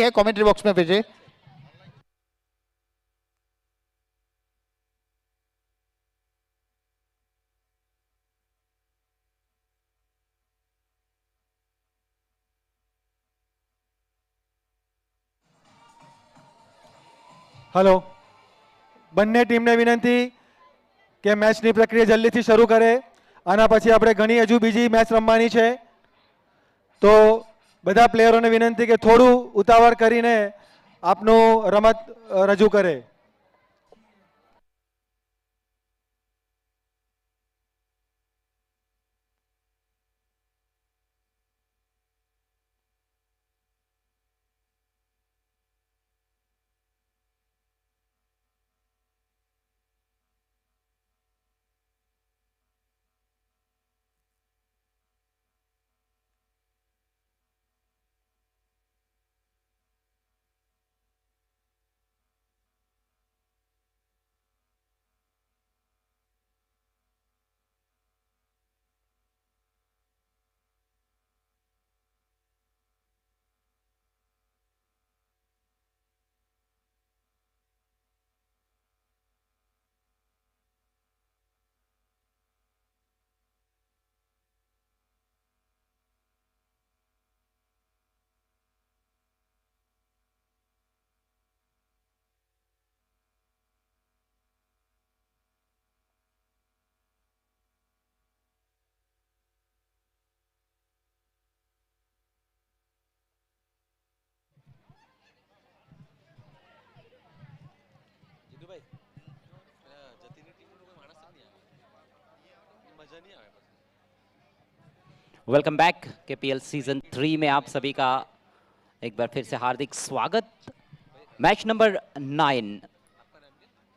है commentary box में भेजे। हेलो, બંને ટીમને વિનંતી કે મેચની પ્રક્રિયા જલ્દીથી શરૂ કરે. આના પછી આપણે ઘણી હજુ બીજી મેચ રમવાની છે, તો બધા પ્લેયરોને વિનંતી કે થોડું ઉતાવળ કરીને આપનું રમત રજૂ કરે. वेलकम बैक केपीएल सीजन 3 में आप सभी का एक बार फिर से हार्दिक स्वागत। मैच नंबर 9,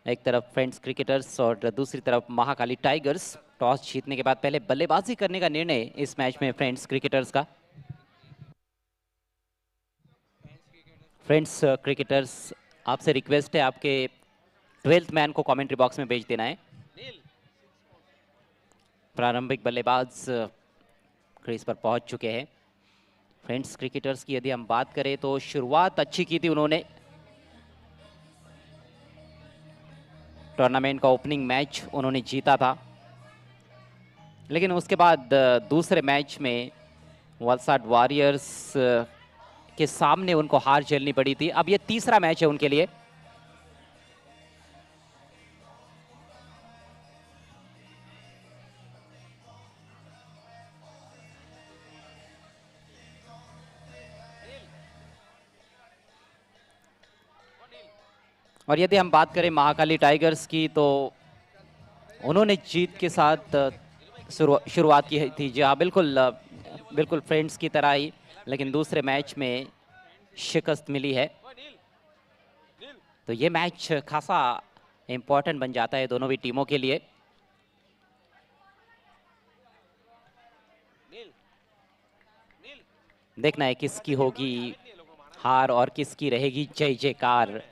एक तरफ फ्रेंड्स क्रिकेटर्स और दूसरी तरफ महाकाली टाइगर्स। टॉस जीतने के बाद पहले बल्लेबाजी करने का निर्णय इस मैच में फ्रेंड्स क्रिकेटर्स का। फ्रेंड्स क्रिकेटर्स, आपसे रिक्वेस्ट है आपके 12th मैन को कमेंट्री बॉक्स में भेज देना है। प्रारंभिक बल्लेबाज क्रीज पर पहुंच चुके हैं। फ्रेंड्स क्रिकेटर्स की यदि हम बात करें तो शुरुआत अच्छी की थी उन्होंने। टूर्नामेंट का ओपनिंग मैच उन्होंने जीता था, लेकिन उसके बाद दूसरे मैच में वलसाड वॉरियर्स के सामने उनको हार झेलनी पड़ी थी। अब ये तीसरा मैच है उनके लिए। और यदि हम बात करें महाकाली टाइगर्स की तो उन्होंने जीत के साथ शुरुआत की थी। जी हाँ, बिल्कुल फ्रेंड्स की तरह ही, लेकिन दूसरे मैच में शिकस्त मिली है। तो ये मैच खासा इंपॉर्टेंट बन जाता है दोनों भी टीमों के लिए। देखना है किसकी होगी हार और किसकी रहेगी जय जयकार।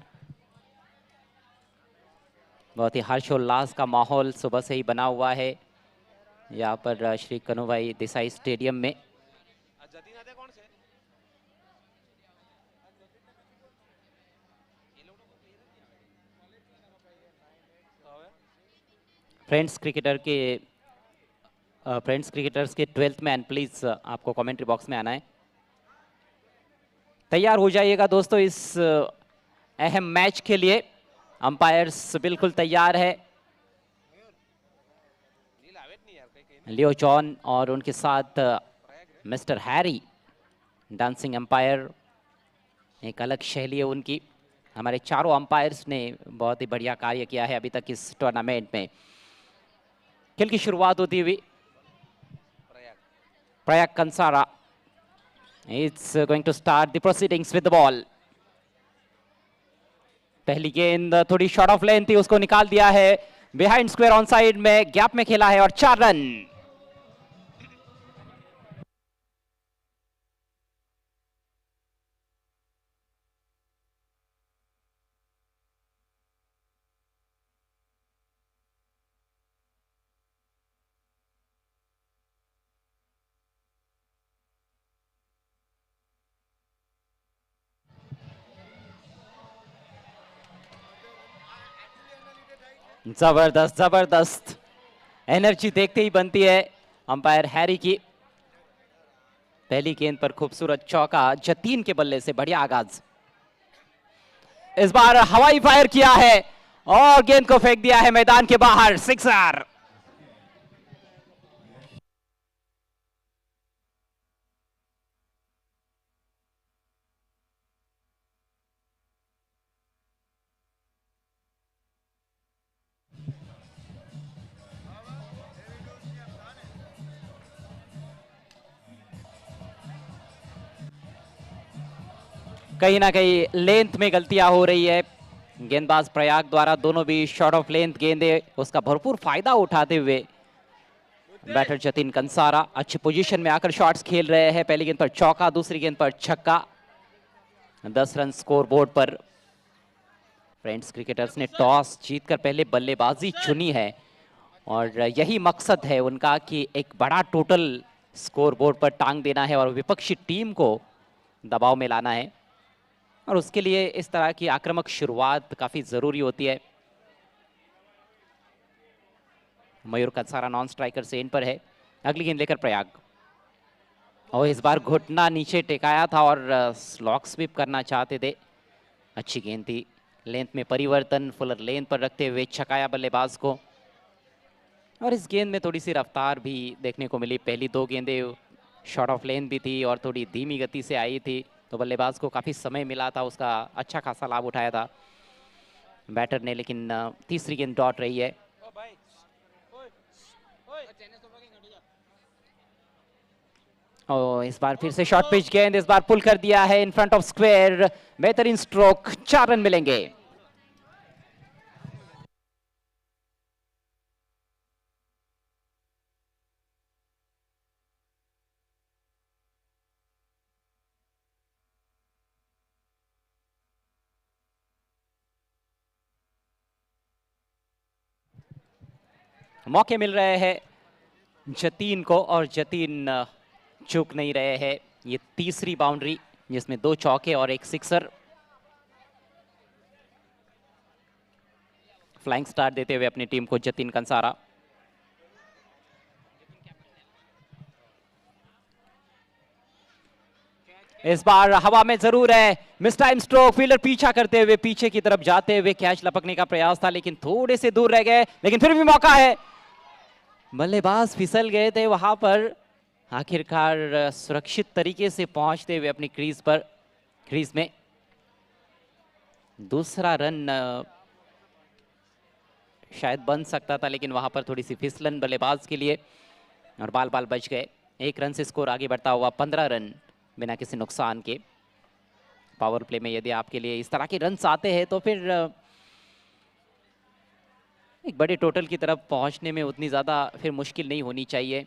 बहुत ही हर्षोल्लास का माहौल सुबह से ही बना हुआ है यहाँ पर श्री कन्हूभाई देसाई स्टेडियम में। फ्रेंड्स क्रिकेटर्स के 12th मैन प्लीज आपको कमेंट्री बॉक्स में आना है। तैयार हो जाइएगा दोस्तों इस अहम मैच के लिए। अंपायर्स बिल्कुल तैयार है। लियो जॉन और उनके साथ मिस्टर हैरी, डांसिंग अंपायर। एक अलग शैली है उनकी। हमारे चारों अंपायर्स ने बहुत ही बढ़िया कार्य किया है अभी तक इस टूर्नामेंट में। खेल की शुरुआत होती हुई Prayag Kansara it's going to start the proceedings with the ball. पहली गेंद थोड़ी शॉर्ट ऑफ लेंथ थी, उसको निकाल दिया है बिहाइंड स्क्वायर ऑन साइड में, गैप में खेला है और 4 रन। जबरदस्त जबरदस्त एनर्जी देखते ही बनती है अंपायर हैरी की। पहली गेंद पर खूबसूरत चौका जतीन के बल्ले से, बढ़िया आगाज। इस बार हवाई फायर किया है और गेंद को फेंक दिया है मैदान के बाहर, सिक्सर। कहीं ना कहीं लेंथ में गलतियां हो रही है गेंदबाज प्रयाग द्वारा, दोनों भी शॉर्ट ऑफ लेंथ गेंदे, उसका भरपूर फायदा उठाते हुए बैटर जतिन कंसारा अच्छी पोजीशन में आकर शॉट्स खेल रहे हैं। पहली गेंद पर चौका, दूसरी गेंद पर छक्का, 10 रन स्कोर बोर्ड पर। फ्रेंड्स क्रिकेटर्स ने टॉस जीतकर पहले बल्लेबाजी चुनी है और यही मकसद है उनका कि एक बड़ा टोटल स्कोर बोर्ड पर टांग देना है और विपक्षी टीम को दबाव में लाना है, और उसके लिए इस तरह की आक्रामक शुरुआत काफी जरूरी होती है। मयूर कंसारा नॉन स्ट्राइकर से इन पर है। अगली गेंद लेकर प्रयाग, और इस बार घुटना नीचे टेकाया था और स्लॉक स्वीप करना चाहते थे। अच्छी गेंद थी, लेंथ में परिवर्तन, फुलर लेंथ पर रखते हुए छकाया बल्लेबाज को, और इस गेंद में थोड़ी सी रफ्तार भी देखने को मिली। पहली दो गेंदें शॉर्ट ऑफ लेंथ भी थी और थोड़ी धीमी गति से आई थी, तो बल्लेबाज को काफी समय मिला था, उसका अच्छा खासा लाभ उठाया था बैटर ने। लेकिन तीसरी गेंद डॉट रही है। और इस बार फिर से शॉर्ट पिच गेंद, इस बार पुल कर दिया है इन फ्रंट ऑफ स्क्वायर, बेहतरीन स्ट्रोक, 4 रन मिलेंगे। मौके मिल रहे हैं जतीन को और जतीन चूक नहीं रहे हैं। ये तीसरी बाउंड्री जिसमें 2 चौके और 1 सिक्सर। फ्लाइंग स्टार्ट देते हुए अपनी टीम को जतीन कंसारा। इस बार हवा में जरूर है, मिस टाइम स्ट्रोक, फील्डर पीछा करते हुए पीछे की तरफ जाते हुए कैच लपकने का प्रयास था लेकिन थोड़े से दूर रह गए, लेकिन फिर भी मौका है। बल्लेबाज फिसल गए थे वहां पर, आखिरकार सुरक्षित तरीके से पहुंचते हुए अपनी क्रीज में दूसरा रन शायद बन सकता था, लेकिन वहां पर थोड़ी सी फिसलन बल्लेबाज के लिए और बाल बाल बच गए। 1 रन से स्कोर आगे बढ़ता हुआ 15 रन बिना किसी नुकसान के। पावर प्ले में यदि आपके लिए इस तरह के रन्स आते हैं तो फिर एक बड़े टोटल की तरफ पहुंचने में उतनी ज्यादा फिर मुश्किल नहीं होनी चाहिए।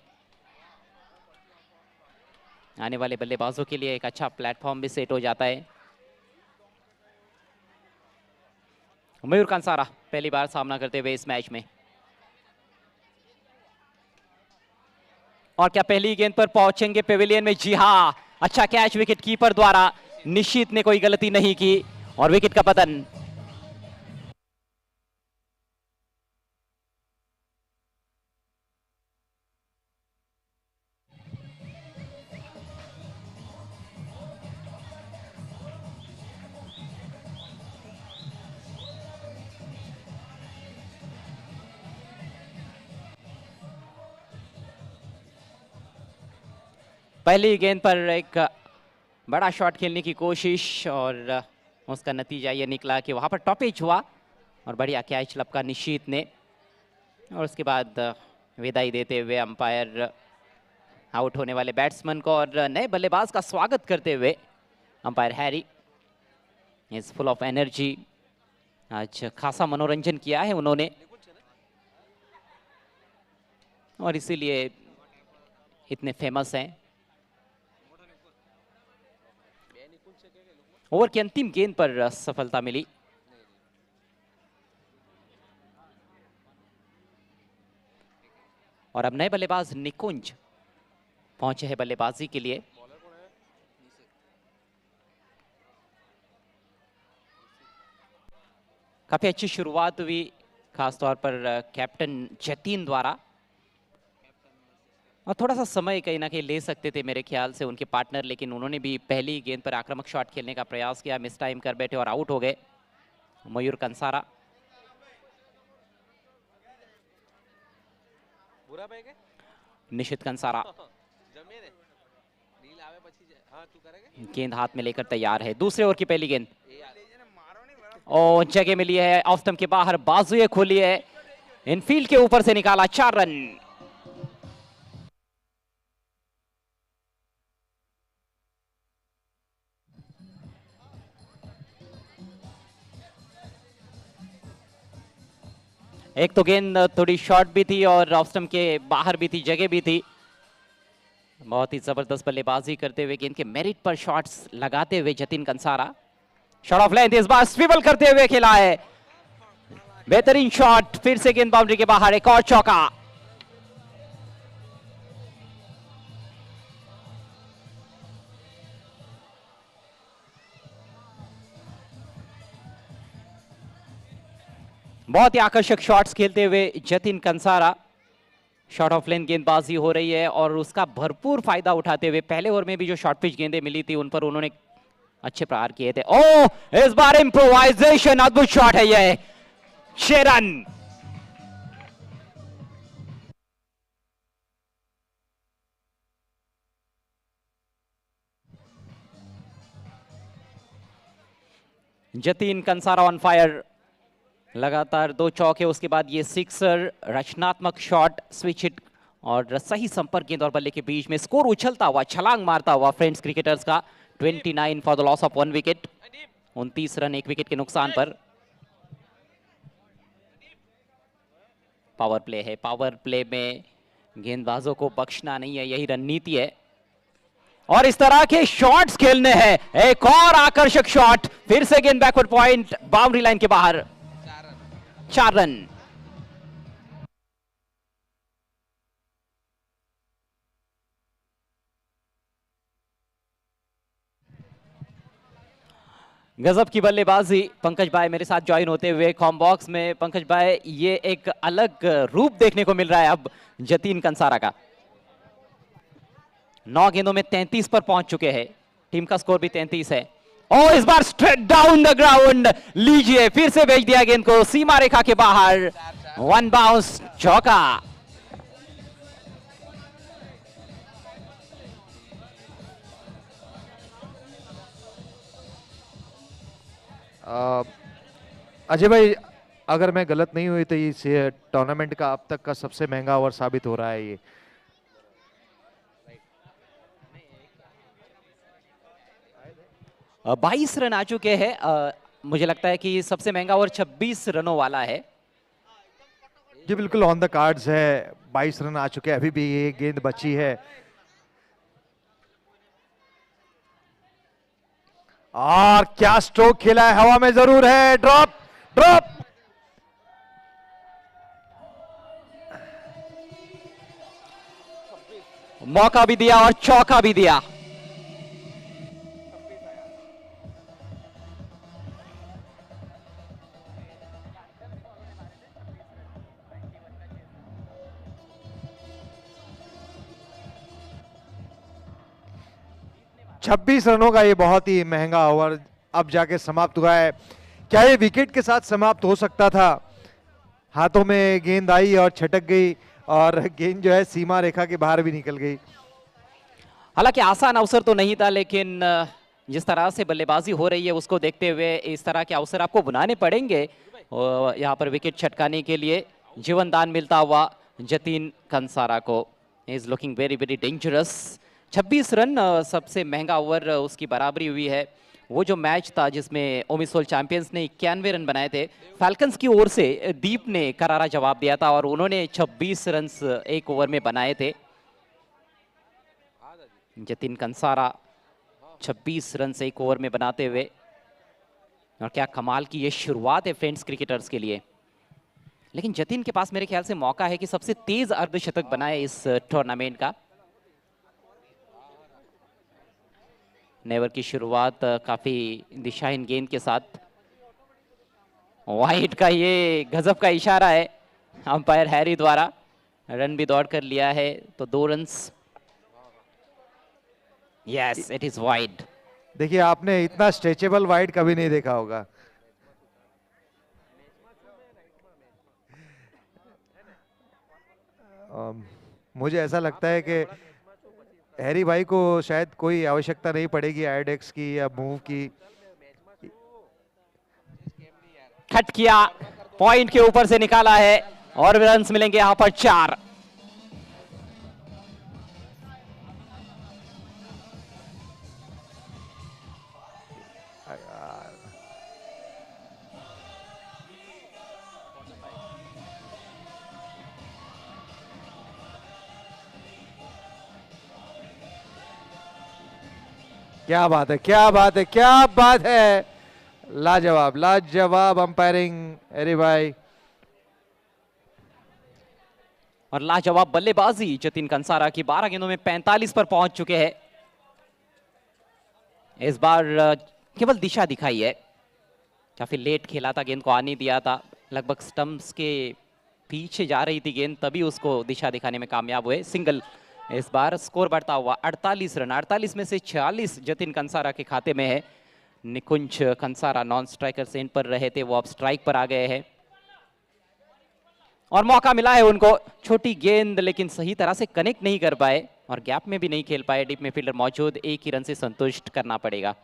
आने वाले बल्लेबाजों के लिए एक अच्छा प्लेटफॉर्म भी सेट हो जाता है। मयूर कंसारा पहली बार सामना करते हुए इस मैच में, और क्या पहली गेंद पर पहुंचेंगे पेविलियन में? जी हां, अच्छा कैच विकेट कीपर द्वारा, निश्चित ने कोई गलती नहीं की और विकेट का पतन। पहली गेंद पर एक बड़ा शॉट खेलने की कोशिश और उसका नतीजा ये निकला कि वहां पर टॉपेज हुआ और बढ़िया कैच लपका निशीत ने, और उसके बाद विदाई देते हुए अंपायर आउट होने वाले बैट्समैन को और नए बल्लेबाज का स्वागत करते हुए umpire Harry is full of energy. आज खासा मनोरंजन किया है उन्होंने और इसीलिए इतने फेमस हैं। ओवर की अंतिम गेंद पर सफलता मिली। और अब नए बल्लेबाज निकुंज पहुंचे हैं बल्लेबाजी के लिए। काफी अच्छी शुरुआत हुई, खासतौर पर कैप्टन जतिन द्वारा। और थोड़ा सा समय कहीं ना कहीं ले सकते थे मेरे ख्याल से उनके पार्टनर, लेकिन उन्होंने भी पहली गेंद पर आक्रामक शॉट खेलने का प्रयास किया, मिस टाइम कर बैठे और आउट हो गए मयूर कंसारा। निशित कंसारा गेंद हाथ में लेकर तैयार है। दूसरे ओवर की पहली गेंद और जगह मिली है ऑफ स्टंप के बाहर, बाजुए खोली है, इनफील्ड के ऊपर से निकाला, 4 रन। एक तो गेंद थोड़ी शॉर्ट भी थी और ऑफ स्टंप के बाहर भी थी, जगह भी थी। बहुत ही जबरदस्त बल्लेबाजी करते हुए गेंद के मेरिट पर शॉट्स लगाते हुए Jatin Kansara. Shot of length, इस बार स्विवल करते हुए खेला है, बेहतरीन शॉट, फिर से गेंद बाउंड्री के बाहर, एक और चौका। बहुत ही आकर्षक शॉट्स खेलते हुए Jatin Kansara. Shot of length गेंदबाजी हो रही है और उसका भरपूर फायदा उठाते हुए पहले ओवर में भी जो शॉर्ट पिच गेंदें मिली थी उन पर उन्होंने अच्छे प्रहार किए थे। ओह, इस बार इंप्रोवाइजेशन, अद्भुत शॉट है यह, 6 run. Jatin Kansara on fire, लगातार 2 चौके, उसके बाद ये सिक्सर, रचनात्मक शॉट, स्विच हिट और सही संपर्क गेंद और बल्ले के बीच में स्कोर उछलता हुआ, छलांग मारता हुआ फ्रेंड्स क्रिकेटर्स का 29 for the loss of 1 wicket, 29 run 1 wicket के नुकसान पर। पावर प्ले है, पावर प्ले में गेंदबाजों को बख्शना नहीं है, यही रणनीति है और इस तरह के शॉट्स खेलने हैं। एक और आकर्षक शॉट, फिर से गेंद बैकवर्ड पॉइंट, बाउंड्री लाइन के बाहर, 4 रन। गजब की बल्लेबाजी, पंकज भाई मेरे साथ ज्वाइन होते हुए कॉम बॉक्स में। पंकज भाई, ये एक अलग रूप देखने को मिल रहा है अब जतिन कंसारा का। 9 गेंदों में 33 पर पहुंच चुके हैं, टीम का स्कोर भी 33 है। और इस बार स्ट्रेट डाउन द ग्राउंड, लीजिए, फिर से भेज दिया गेंद को सीमा रेखा के बाहर, 1 बाउंस, चौका। अजय भाई, अगर मैं गलत नहीं हुई तो इस टूर्नामेंट का अब तक का सबसे महंगा ओवर साबित हो रहा है ये। अ, 22 रन आ चुके हैं। मुझे लगता है कि सबसे महंगा ओवर 26 रनों वाला है। जी बिल्कुल, ऑन द कार्ड्स है, 22 रन आ चुके हैं, अभी भी ये गेंद बची है और क्या स्ट्रोक खेला है, हवा में जरूर है, ड्रॉप ड्रॉप। मौका भी दिया और चौका भी दिया। छब्बीस रनों का ये बहुत ही महंगा ओवर अब जाके समाप्त हुआ है। क्या ये विकेट के साथ समाप्त हो सकता था? हाथों में गेंद आई और छटक गई और गेंद जो है सीमा रेखा के बाहर भी निकल गई। हालांकि आसान अवसर तो नहीं था, लेकिन जिस तरह से बल्लेबाजी हो रही है उसको देखते हुए इस तरह के अवसर आपको बनाने पड़ेंगे। और यहाँ पर विकेट छटकाने के लिए जीवन दान मिलता हुआ जतिन कंसारा को, is looking very very dangerous. 26 run, सबसे महंगा ओवर उसकी बराबरी हुई है। वो जो मैच था जिसमें ओमिसोल चैंपियंस ने 91 रन बनाए थे, फैल्कन्स की ओर से दीप ने करारा जवाब दिया था और उन्होंने 26 रन एक ओवर में बनाए थे। जतिन कंसारा 26 रन एक ओवर में बनाते हुए, और क्या कमाल की ये शुरुआत है फ्रेंड्स क्रिकेटर्स के लिए। लेकिन जतिन के पास मेरे ख्याल से मौका है कि सबसे तेज अर्धशतक बनाए इस टूर्नामेंट का। नेवर की शुरुआत काफी दिशाहीन गेंद के साथ, वाइड का ये गजब का इशारा है अंपायर हैरी द्वारा। रन भी दौड़ कर लिया है तो 2 runs. Yes, it is wide. देखिए आपने इतना स्ट्रेचेबल वाइड कभी नहीं देखा होगा। मुझे ऐसा लगता है कि हैरी भाई को शायद कोई आवश्यकता नहीं पड़ेगी एडेक्स की या मूव की। खट किया, पॉइंट के ऊपर से निकाला है और रन्स मिलेंगे यहां पर 4। क्या बात है, क्या बात है, क्या बात है। लाजवाब, लाजवाब अंपायरिंग हैरी भाई। और लाजवाब बल्लेबाजी जतिन कंसारा की। 12 गेंदों में 45 पर पहुंच चुके हैं। इस बार केवल दिशा दिखाई है, काफी लेट खेला था, गेंद को आने दिया था, लगभग स्टंप्स के पीछे जा रही थी गेंद, तभी उसको दिशा दिखाने में कामयाब हुए। सिंगल। इस बार स्कोर बढ़ता हुआ 48 रन, 48 में से 46 जतिन कंसारा के खाते में है। निकुंज कंसारा नॉन स्ट्राइकर से इन पर रहे थे, वो अब स्ट्राइक पर आ गए हैं और मौका मिला है उनको। छोटी गेंद लेकिन सही तरह से कनेक्ट नहीं कर पाए और गैप में भी नहीं खेल पाए। डीप में फील्डर मौजूद, एक ही रन से संतुष्ट करना पड़ेगा।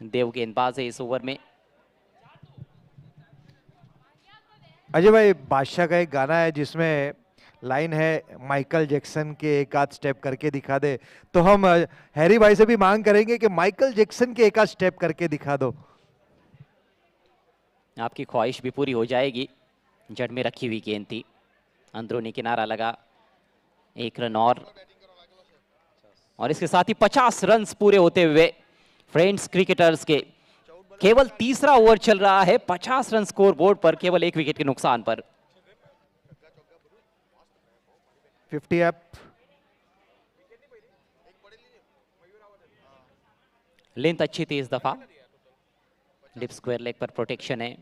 देव गेंदबाज है इस ओवर में। अजय भाई, बादशाह का एक गाना है जिसमें लाइन है माइकल जैक्सन के एक आध स्टेप करके दिखा दे, तो हम हैरी भाई से भी मांग करेंगे कि माइकल जैक्सन के एक आध स्टेप करके दिखा दो। आपकी ख्वाहिश भी पूरी हो जाएगी। जड़ में रखी हुई गेंद थी, अंदरूनी किनारा लगा, 1 रन और इसके साथ ही 50 रन पूरे होते हुए फ्रेंड्स क्रिकेटर्स के। केवल तीसरा ओवर चल रहा है, 50 रन स्कोर बोर्ड पर, केवल 1 विकेट के नुकसान पर। 50 अप। लेंथ अच्छी थी इस दफा। डिप स्क्वायर लेग पर प्रोटेक्शन है।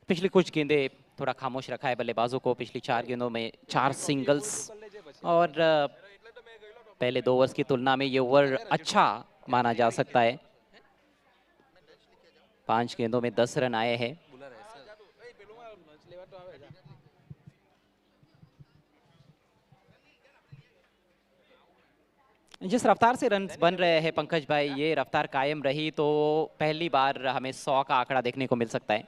पिछली कुछ गेंदें थोड़ा खामोश रखा है बल्लेबाजों को। पिछली 4 गेंदों में 4 सिंगल्स और पहले 2 ओवर्स की तुलना में ये ओवर अच्छा माना जा सकता है। 5 गेंदों में 10 रन आए हैं। जिस रफ्तार से रन बन रहे हैं पंकज भाई, ये रफ्तार कायम रही तो पहली बार हमें 100 का आंकड़ा देखने को मिल सकता है।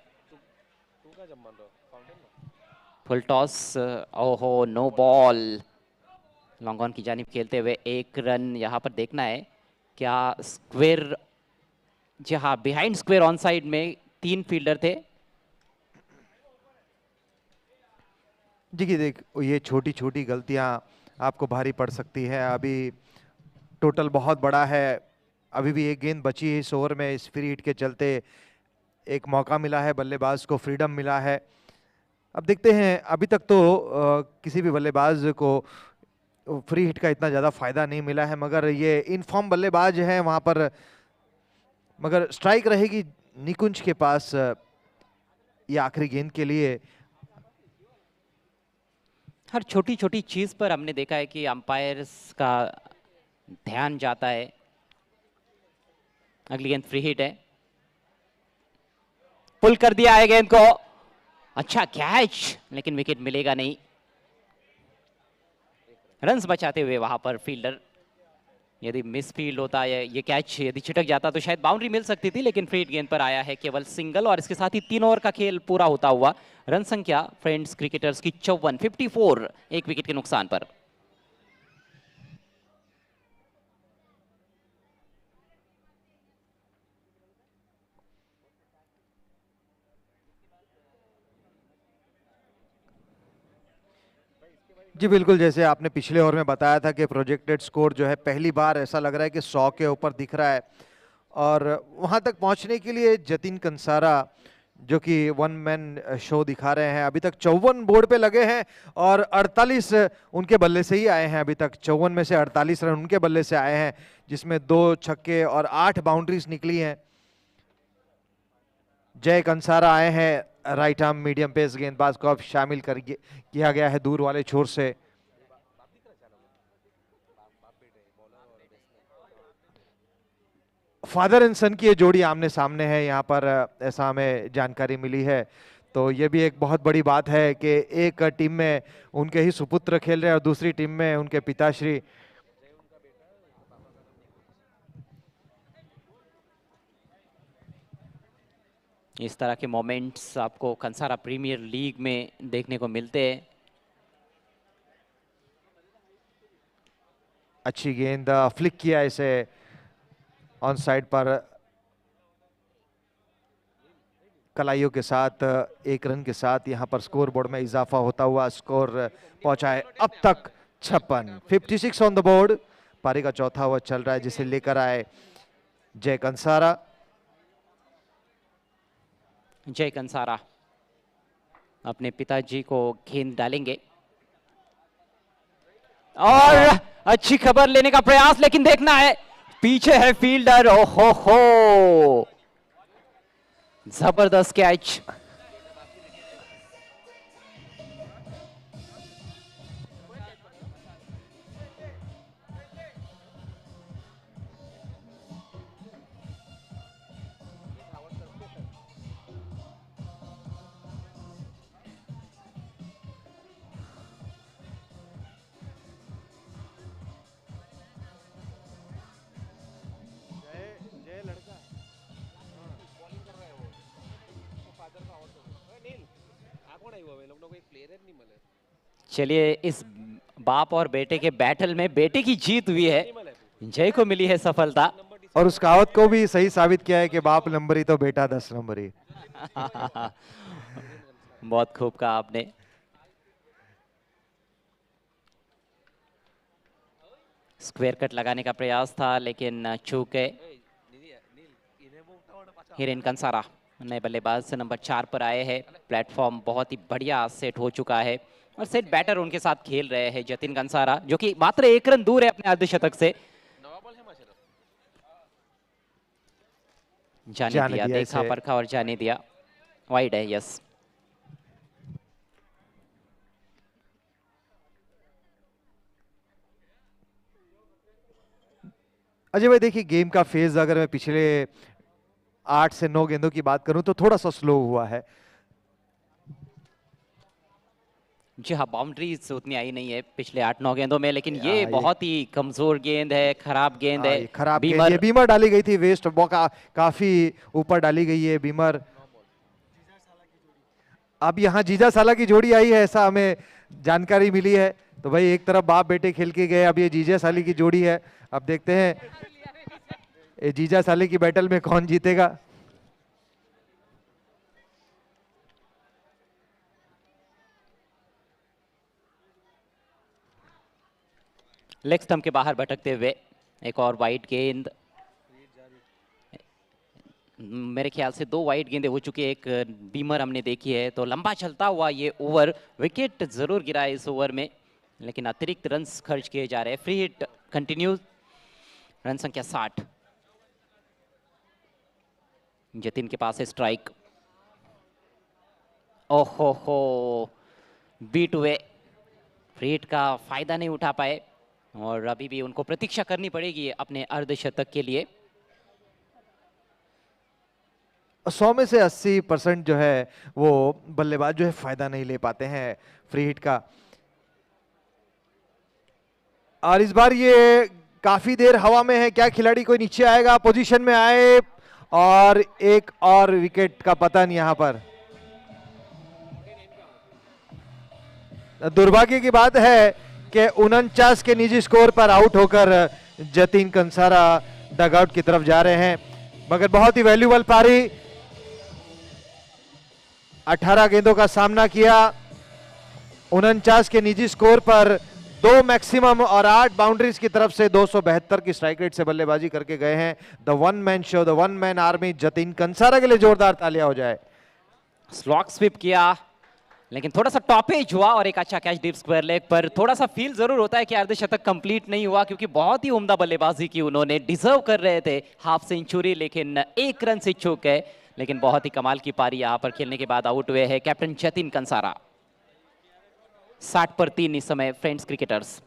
फुल टॉस, ओहो, नो बॉल। लॉन्ग ऑन की जानिब खेलते हुए 1 रन यहाँ पर देखना है। क्या स्क्वेयर, जी हाँ, बिहाइंड स्क्वेयर ऑन साइड में 3 फील्डर थे। जी देख, ये छोटी छोटी गलतियां आपको भारी पड़ सकती है। अभी टोटल बहुत बड़ा है, अभी भी 1 गेंद बची है इस ओवर में। इस फ्री हिट के चलते एक मौका मिला है, बल्लेबाज को फ्रीडम मिला है। अब देखते हैं, अभी तक तो किसी भी बल्लेबाज को फ्री हिट का इतना ज़्यादा फायदा नहीं मिला है, मगर ये इनफॉर्म बल्लेबाज है वहाँ पर। मगर स्ट्राइक रहेगी निकुंज के पास ये आखिरी गेंद के लिए। हर छोटी छोटी चीज पर हमने देखा है कि अंपायर्स का ध्यान जाता है। अगली गेंद फ्री हिट है, पुल कर दिया है गेंद को। अच्छा कैच, लेकिन विकेट मिलेगा नहीं। रन्स बचाते हुए वहां पर फील्डर। यदि मिस फील्ड होता है, ये कैच यदि छिटक जाता तो शायद बाउंड्री मिल सकती थी, लेकिन फ्री हिट गेंद पर आया है केवल सिंगल। और इसके साथ ही 3 ओवर का खेल पूरा होता हुआ रन संख्या फ्रेंड्स क्रिकेटर्स की 54, 54, 1 विकेट के नुकसान पर। जी बिल्कुल, जैसे आपने पिछले ओवर में बताया था कि प्रोजेक्टेड स्कोर जो है पहली बार ऐसा लग रहा है कि 100 के ऊपर दिख रहा है। और वहां तक पहुंचने के लिए जतिन कंसारा जो कि 1 मैन शो दिखा रहे हैं, अभी तक 54 बोर्ड पे लगे हैं और 48 उनके बल्ले से ही आए हैं। अभी तक 54 में से 48 रन उनके बल्ले से आए हैं, जिसमें 2 छक्के और 8 बाउंड्रीज निकली हैं। जय कंसारा आए हैं, राइट आर्म मीडियम पेस गेंदबाज को अब शामिल कर किया गया है दूर वाले छोर से। फादर एंड सन की ये जोड़ी आमने सामने है यहाँ पर, ऐसा हमें जानकारी मिली है। तो ये भी एक बहुत बड़ी बात है कि एक टीम में उनके ही सुपुत्र खेल रहे हैं और दूसरी टीम में उनके पिताश्री। इस तरह के मोमेंट्स आपको कंसारा प्रीमियर लीग में देखने को मिलते हैं। अच्छी गेंद, फ्लिक किया इसे ऑन साइड पर, कलाइयों के साथ 1 रन के साथ यहां पर स्कोर बोर्ड में इजाफा होता हुआ स्कोर पहुंचा है अब तक 56, 56 ऑन द बोर्ड। पारी का चौथा ओवर चल रहा है जिसे लेकर आए जय कंसारा। जय कंसारा अपने पिताजी को गेंद डालेंगे और अच्छी खबर लेने का प्रयास, लेकिन देखना है पीछे है फील्डर। ओहो हो, जबरदस्त कैच। चलिए, इस बाप और बेटे के बैटल में बेटे की जीत हुई है, जय को मिली है सफलता। और उस कहावत को भी सही साबित किया है कि बाप नंबरी तो बेटा 10 नंबरी। बहुत खूब कहा आपने। स्क्वायर कट लगाने का प्रयास था लेकिन चूक गए। हिरेन कंसारा नए बल्लेबाज से नंबर 4 पर आए हैं। प्लेटफॉर्म बहुत ही बढ़िया सेट हो चुका है और सेट बैटर उनके साथ खेल रहे हैं जतिन कंसारा, जो कि मात्र 1 रन दूर है अपने अर्धशतक से। जाने दिया, देखा परखा और जाने दिया। वाइड है, यस। अजय भाई देखिए, गेम का फेज अगर मैं पिछले 8 से 9 गेंदों की बात करूं तो थोड़ा सा स्लो हुआ है। जी हाँ, बाउंड्रीज उतनी आई नहीं है पिछले 8-9 गेंदों में, लेकिन ये बहुत ही कमजोर गेंद है, खराब गेंद है। खराब गेंद, ये बीमर डाली गई थी, वेस्ट काफी ऊपर डाली गई है बीमर। अब यहाँ जीजा साला की जोड़ी आई है, ऐसा हमें जानकारी मिली है। तो भाई एक तरफ बाप बेटे खेल के गए, अब ये जीजा साली की जोड़ी है। अब देखते हैं ये जीजा साले की बैटल में कौन जीतेगा। लेग स्टंप के बाहर भटकते हुए एक और वाइड गेंद। मेरे ख्याल से 2 वाइड गेंदें हो चुकी है, एक बीमर हमने देखी है। तो लंबा चलता हुआ ये ओवर, विकेट जरूर गिरा है इस ओवर में, लेकिन अतिरिक्त रन्स खर्च किए जा रहे हैं। फ्री हिट कंटिन्यू, रन संख्या 60। जतिन के पास है स्ट्राइक। ओहो हो, बीट हुए, फ्री हिट का फायदा नहीं उठा पाए और अभी भी उनको प्रतीक्षा करनी पड़ेगी अपने अर्धशतक के लिए। 100 में से 80% जो है वो बल्लेबाज जो है फायदा नहीं ले पाते हैं फ्री हिट का। और इस बार ये काफी देर हवा में है, क्या खिलाड़ी कोई नीचे आएगा? पोजीशन में आए और एक और विकेट का पतन यहां पर। दुर्भाग्य की बात है कि 49 के निजी स्कोर पर आउट होकर जतिन कंसारा डगआउट की तरफ जा रहे हैं, मगर बहुत ही वैल्यूबल पारी। 18 गेंदों का सामना किया, 49 के निजी स्कोर पर 2 मैक्सिमम और 8 बाउंड्रीज की तरफ से 272 की स्ट्राइक रेट से बल्लेबाजी करके गए हैं। The one man show, the one man army Jatin Kansara के लिए जोरदार तालियां हो जाए। स्लॉग स्वीप किया, लेकिन थोड़ा सा टॉपेज हुआ और एक अच्छा कैच डीप स्क्वायर लेग पर। थोड़ा सा फील जरूर होता है कि अर्धशतक कंप्लीट नहीं हुआ, क्योंकि बहुत ही उम्दा बल्लेबाजी की उन्होंने, डिजर्व कर रहे थे हाफ सेंचुरी, लेकिन 1 रन से चूक गए। लेकिन बहुत ही कमाल की पारी यहाँ पर खेलने के बाद आउट हुए हैं कैप्टन जतिन कंसारा। 60 पर 3 इस समय फ्रेंड्स क्रिकेटर्स।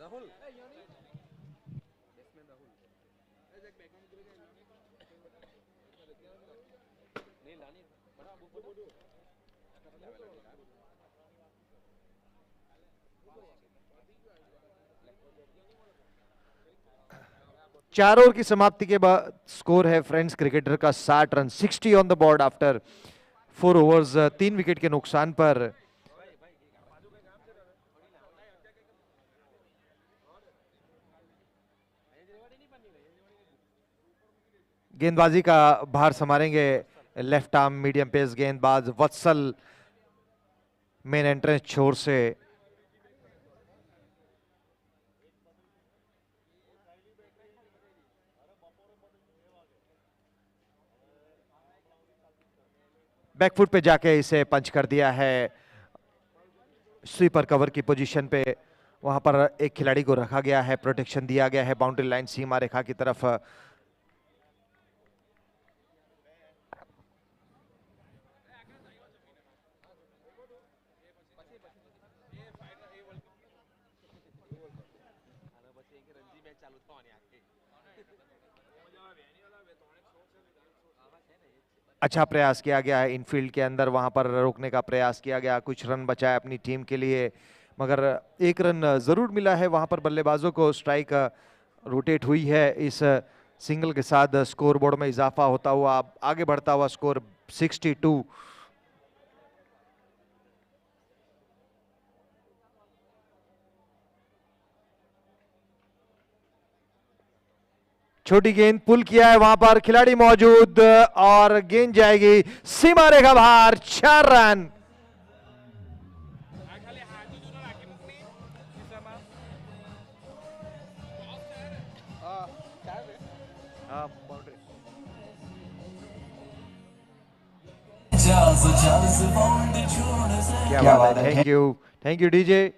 चार ओवर की समाप्ति के बाद स्कोर है फ्रेंड्स क्रिकेटर का 60 run, 60 on the board after 4 overs, 3 wicket के नुकसान पर। गेंदबाजी का भार संभालेंगे लेफ्ट आर्म मीडियम पेस गेंदबाज वत्सल, मेन एंट्रेंस छोर से। बैकफुट पे जाके इसे पंच कर दिया है, स्वीपर कवर की पोजीशन पे वहां पर एक खिलाड़ी को रखा गया है, प्रोटेक्शन दिया गया है बाउंड्री लाइन सीमा रेखा की तरफ। अच्छा प्रयास किया गया है इनफील्ड के अंदर, वहां पर रोकने का प्रयास किया गया, कुछ रन बचाए अपनी टीम के लिए, मगर एक रन जरूर मिला है वहां पर बल्लेबाजों को। स्ट्राइक रोटेट हुई है, इस सिंगल के साथ स्कोर बोर्ड में इजाफा होता हुआ आगे बढ़ता हुआ स्कोर 62। छोटी गेंद पुल किया है, वहां पर खिलाड़ी मौजूद और गेंद जाएगी सीमा रेखा बाहर, 4 रन। क्या बात है, थैंक यू डीजे।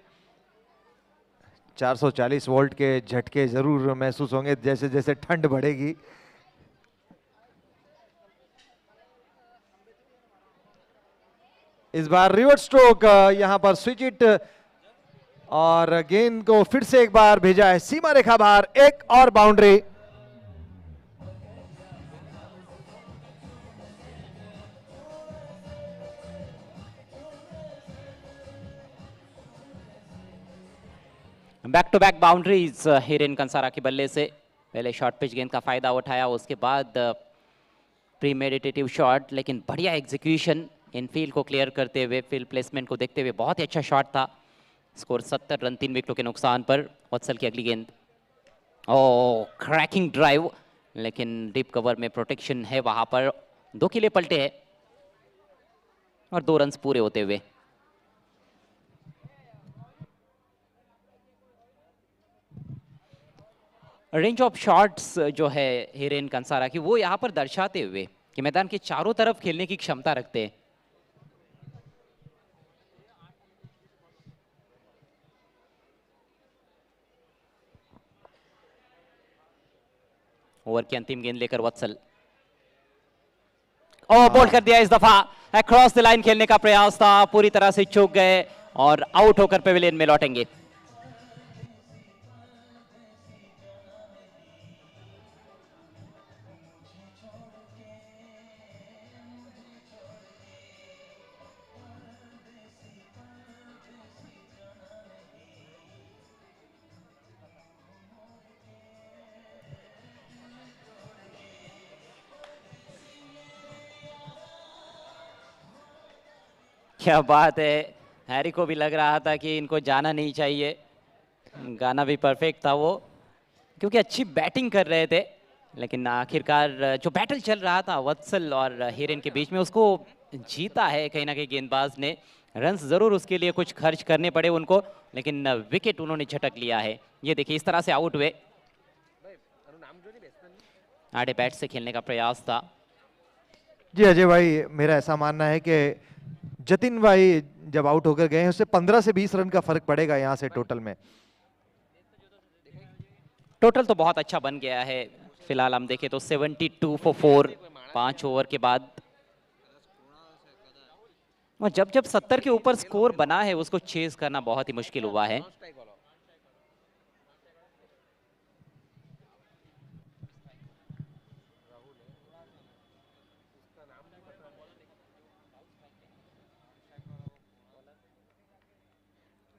440 वोल्ट के झटके जरूर महसूस होंगे जैसे जैसे ठंड बढ़ेगी। इस बार रिवर्स स्ट्रोक, यहां पर स्विच इट और गेंद को फिर से एक बार भेजा है सीमा रेखा बाहर, एक और boundary. Back to back boundaries Hiren Kansara के बल्ले से। पहले शॉर्ट पिच गेंद का फायदा उठाया, उसके बाद प्रीमेडिटेटिव शॉट, लेकिन बढ़िया एग्जीक्यूशन इनफील्ड को क्लियर करते हुए, फील्ड प्लेसमेंट को देखते हुए बहुत ही अच्छा शॉट था। स्कोर 70 रन 3 विकेटों के नुकसान पर। वत्सल की अगली गेंद, ओ क्रैकिंग ड्राइव, लेकिन डीप कवर में प्रोटेक्शन है वहां पर। 2 किले पलटे हैं और 2 रन पूरे होते हुए। रेंज ऑफ शॉट्स जो है हिरेन कंसारा की, वो यहाँ पर दर्शाते हुए कि मैदान के चारों तरफ खेलने की क्षमता रखते हैं। ओवर की अंतिम गेंद लेकर वत्सल, ओ बोल्ड कर दिया इस दफा। अक्रॉस द लाइन खेलने का प्रयास था, पूरी तरह से चूक गए और आउट होकर पेविलियन में लौटेंगे। क्या बात है, हैरी को भी लग रहा था कि इनको जाना नहीं चाहिए। गाना भी परफेक्ट था वो, क्योंकि अच्छी बैटिंग कर रहे थे, लेकिन आखिरकार जो बैटल चल रहा था वत्सल और हिरेन के बीच में, उसको जीता है कहीं ना कहीं गेंदबाज ने। रन्स जरूर उसके लिए कुछ खर्च करने पड़े उनको, लेकिन विकेट उन्होंने झटक लिया है। ये देखिए इस तरह से आउट हुए। आड़े बैट से खेलने का प्रयास था। जी अजय भाई, मेरा ऐसा मानना है कि जतिन भाई जब आउट होकर गए हैं, उससे 15 से 20 रन का फर्क पड़ेगा यहां से टोटल में। टोटल तो बहुत अच्छा बन गया है। फिलहाल हम देखें तो 72 for 4 5 ओवर के बाद। और जब जब 70 के ऊपर स्कोर बना है उसको चेज करना बहुत ही मुश्किल हुआ है।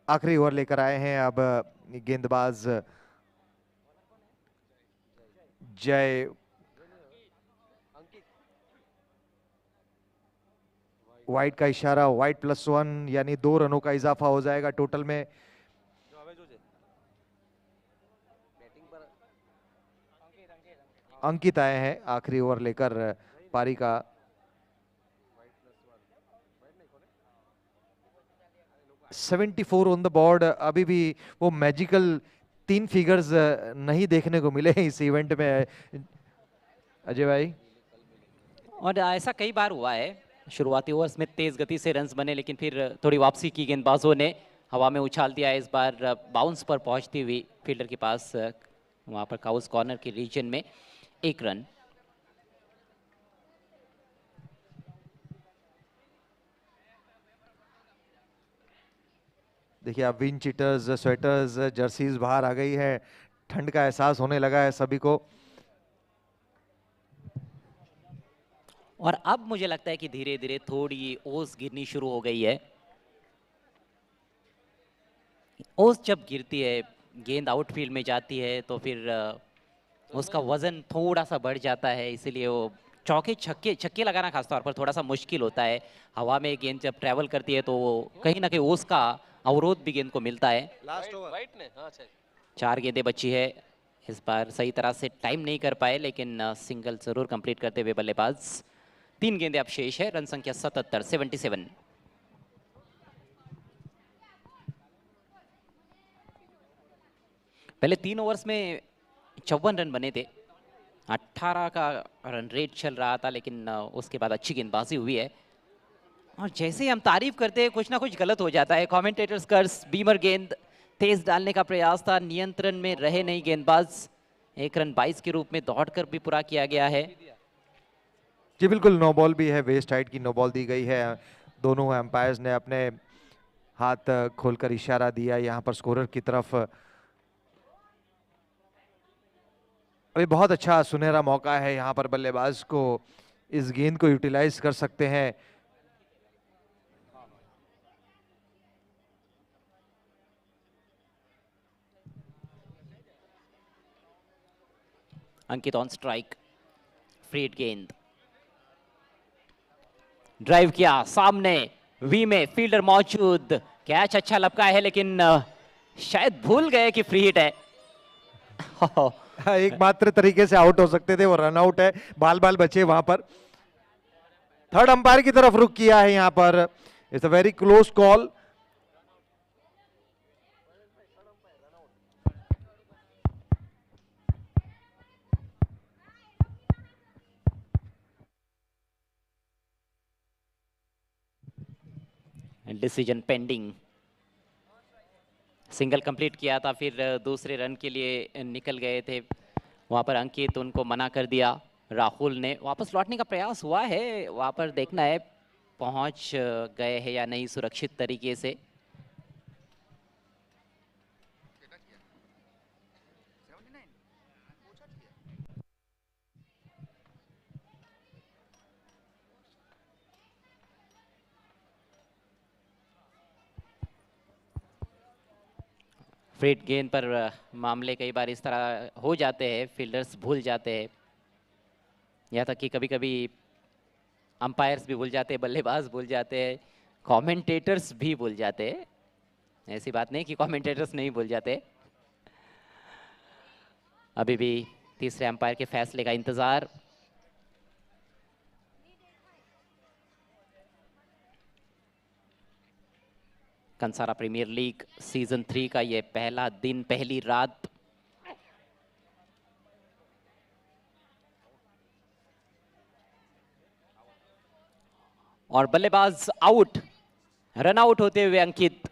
आखिरी ओवर लेकर आए हैं अब गेंदबाज जय। वाइट का इशारा, वाइट +1 यानी 2 रनों का इजाफा हो जाएगा टोटल में। अंकित आए हैं आखिरी ओवर लेकर पारी का। $74 ऑन द बोर्ड। अभी भी वो मैजिकल 3 फिगर्स नहीं देखने को मिले इस इवेंट में अजय भाई। और ऐसा कई बार हुआ है, शुरुआती ओवर्स में तेज गति से रन्स बने लेकिन फिर थोड़ी वापसी की गेंदबाजों ने, हवा में उछाल दिया। इस बार बाउंस पर पहुंचती हुई फील्डर के पास वहां पर काउस कॉर्नर के रीजन में 1 रन। देखिए आप विंड चीटर्स, स्वेटर्स, जर्सीज बाहर आ गई है। ठंड का एहसास होने लगा है सभी को। और अब मुझे लगता है कि धीरे धीरे थोड़ी ओस गिरनी शुरू हो गई है। ओस जब गिरती है, गेंद आउटफील्ड में जाती है तो फिर उसका वजन थोड़ा सा बढ़ जाता है, इसीलिए वो चौके छक्के छक्के लगाना खासतौर पर थोड़ा सा मुश्किल होता है। हवा में गेंद जब ट्रैवल करती है तो कहीं ना कहीं ओस का अवरोध भी गेंद को मिलता है। लास्ट ओवर 4 गेंदें बची है। इस बार सही तरह से टाइम नहीं कर पाए लेकिन सिंगल जरूर कंप्लीट करते हुए बल्लेबाज। 3 गेंदें अब शेष है। रन संख्या 77। पहले 3 ओवर्स में 54 रन बने थे। 18 का रन रेट चल रहा था लेकिन उसके बाद अच्छी गेंदबाजी हुई है। और जैसे ही हम तारीफ करते हैं कुछ ना कुछ गलत हो जाता है। कमेंटेटर्स कर्स, बीमर गेंद तेज डालने का प्रयास था, नियंत्रण में रहे नहीं गेंदबाज। 1 रन 22 के रूप में दौड़कर भी पूरा किया गया है। जी बिल्कुल, नो बॉल भी है, वेस्ट हाइट की नो बॉल दी गई है। दोनों एम्पायर्स ने अपने हाथ खोलकर इशारा दिया यहाँ पर स्कोरर की तरफ। अभी बहुत अच्छा सुनहरा मौका है यहाँ पर, बल्लेबाज को इस गेंद को यूटिलाइज कर सकते हैं। अंकित ऑन स्ट्राइक, फ्रीड गेंद, ड्राइव किया सामने, वी में फील्डर मौजूद, कैच अच्छा लपका है लेकिन शायद भूल गए कि फ्री हिट है। एकमात्र तरीके से आउट हो सकते थे, वो रन आउट है। बाल बाल बचे वहां पर। थर्ड अंपायर की तरफ रुक किया है यहाँ पर। It's a very close call. Decision pending. Single complete किया था, फिर दूसरे रन के लिए निकल गए थे वहां पर अंकित, उनको मना कर दिया। राहुल ने वापस लौटने का प्रयास हुआ है, वहां पर देखना है पहुंच गए हैं या नहीं सुरक्षित तरीके से। फ्रीड गेंद पर मामले कई बार इस तरह हो जाते हैं, फील्डर्स भूल जाते हैं, यहाँ तक कि कभी कभी अंपायर्स भी भूल जाते हैं, बल्लेबाज भूल जाते हैं, कमेंटेटर्स भी भूल जाते हैं। ऐसी बात नहीं कि कमेंटेटर्स नहीं भूल जाते। अभी भी तीसरे अंपायर के फैसले का इंतजार। कंसारा प्रीमियर लीग सीजन 3 का ये पहला दिन, पहली रात। और बल्लेबाज आउट, रन आउट होते हुए अंकित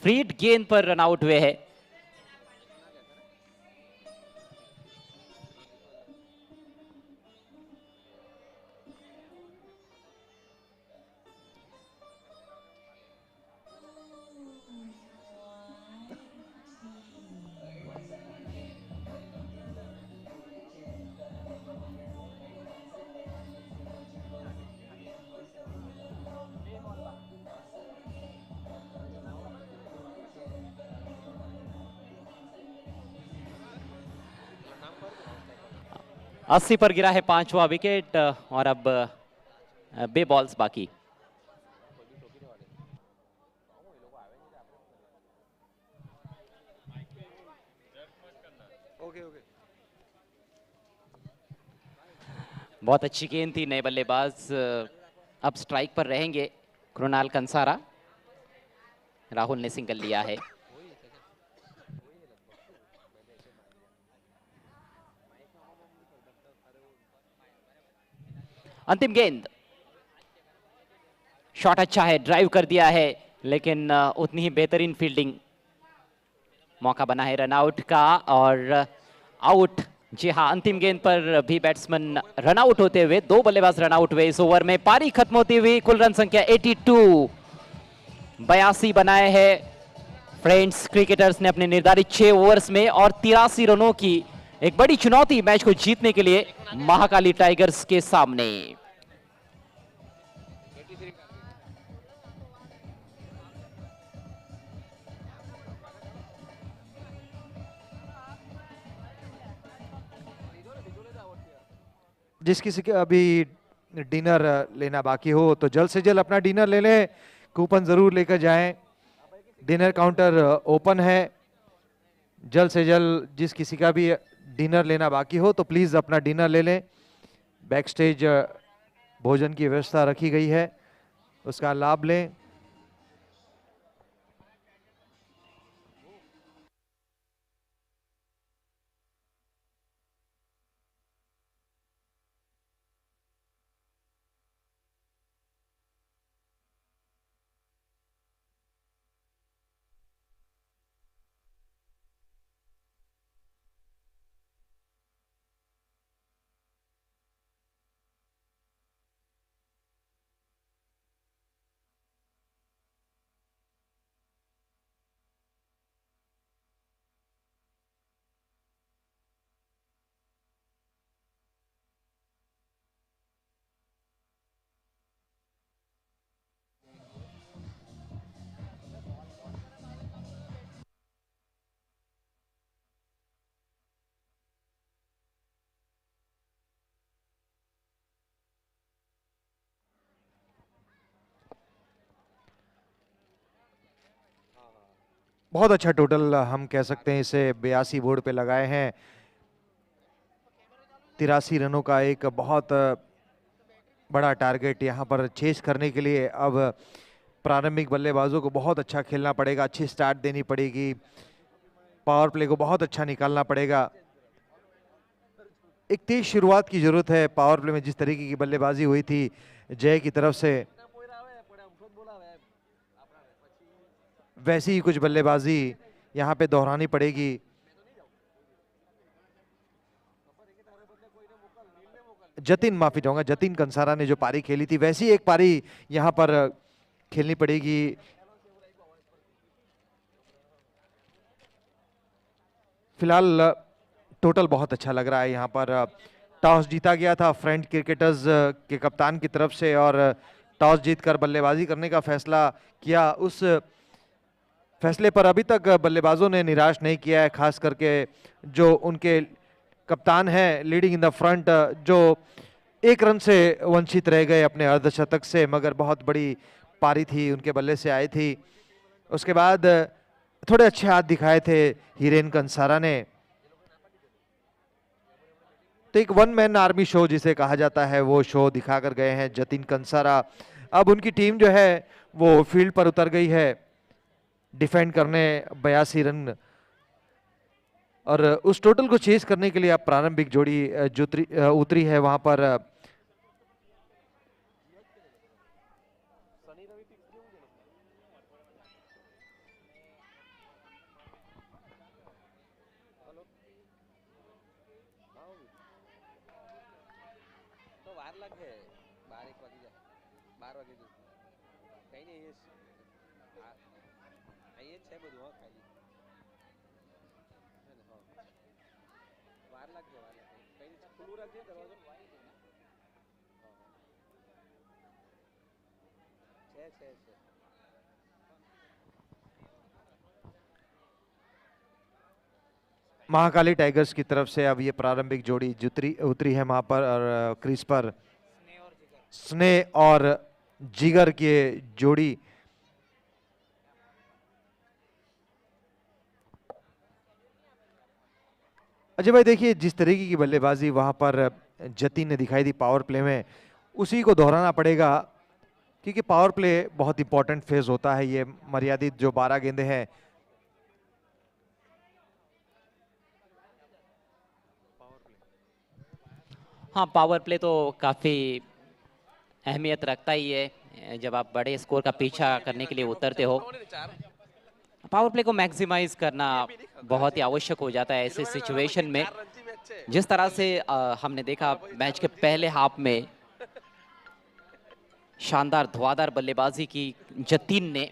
फ्रीड गेंद पर रन आउट हुए हैं। 80 पर गिरा है पांचवा विकेट और अब 2 बॉल्स बाकी। बहुत अच्छी गेंद थी, नए बल्लेबाज अब स्ट्राइक पर रहेंगे। कृणाल कंसारा, राहुल ने सिंगल लिया है। अंतिम गेंद, शॉट अच्छा है, ड्राइव कर दिया है, लेकिन उतनी ही बेहतरीन फील्डिंग। मौका बना है रनआउट का और आउट। जी हाँ, अंतिम गेंद पर भी बैट्समैन रनआउट होते हुए, 2 बल्लेबाज रनआउट हुए इस ओवर में। पारी खत्म होती हुई कुल रन संख्या 82, 82 बनाए हैं फ्रेंड्स क्रिकेटर्स ने अपने निर्धारित 6 ओवर्स में और 83 रनों की एक बड़ी चुनौती मैच को जीतने के लिए महाकाली टाइगर्स के सामने। जिस किसी के अभी डिनर लेना बाकी हो तो जल्द से जल्द अपना डिनर ले लें, कूपन जरूर लेकर जाएं। डिनर काउंटर ओपन है, जल्द से जल्द जिस किसी का भी डिनर लेना बाकी हो तो प्लीज अपना डिनर ले लें। बैक स्टेज भोजन की व्यवस्था रखी गई है, उसका लाभ लें। बहुत अच्छा टोटल हम कह सकते हैं इसे 82 बोर्ड पे लगाए हैं। 83 रनों का एक बहुत बड़ा टारगेट यहाँ पर चेस करने के लिए अब प्रारंभिक बल्लेबाजों को बहुत अच्छा खेलना पड़ेगा, अच्छी स्टार्ट देनी पड़ेगी, पावर प्ले को बहुत अच्छा निकालना पड़ेगा। एक तेज शुरुआत की जरूरत है। पावर प्ले में जिस तरीके की बल्लेबाजी हुई थी जय की तरफ से, वैसी ही कुछ बल्लेबाजी यहाँ पे दोहरानी पड़ेगी। माफी चाहूंगा, जतिन कंसारा ने जो पारी खेली थी वैसी एक पारी यहाँ पर खेलनी पड़ेगी। फिलहाल टोटल बहुत अच्छा लग रहा है। यहाँ पर टॉस जीता गया था फ्रेंच क्रिकेटर्स के कप्तान की तरफ से और टॉस जीतकर बल्लेबाजी करने का फैसला किया। उस फैसले पर अभी तक बल्लेबाजों ने निराश नहीं किया है, खास करके जो उनके कप्तान हैं लीडिंग इन द फ्रंट, जो 1 रन से वंचित रह गए अपने अर्धशतक से, मगर बहुत बड़ी पारी थी उनके बल्ले से आई थी। उसके बाद थोड़े अच्छे हाथ दिखाए थे हीरेन कंसारा ने। तो एक वन मैन आर्मी शो जिसे कहा जाता है वो शो दिखाकर गए हैं जतिन कंसारा। अब उनकी टीम जो है वो फील्ड पर उतर गई है डिफेंड करने 82 रन, और उस टोटल को चेस करने के लिए अब प्रारंभिक जोड़ी जो उतरी है वहां पर महाकाली टाइगर्स की तरफ से अब ये प्रारंभिक जोड़ी उतरी है वहां पर, और क्रीज पर स्नेह और जिगर की जोड़ी। अजय भाई देखिए, जिस तरीके की बल्लेबाजी वहां पर जतिन ने दिखाई दी पावर प्ले में, उसी को दोहराना पड़ेगा, क्योंकि पावर प्ले बहुत इंपॉर्टेंट फेज होता है। ये मर्यादित जो 12 गेंदें हैं, हाँ, पावर प्ले तो काफ़ी अहमियत रखता ही है जब आप बड़े स्कोर का पीछा करने के लिए उतरते हो। पावर प्ले को मैक्सिमाइज करना बहुत ही आवश्यक हो जाता है ऐसे सिचुएशन में। जिस तरह से हमने देखा मैच के पहले हाफ में शानदार धुआंधार बल्लेबाजी की जतिन ने,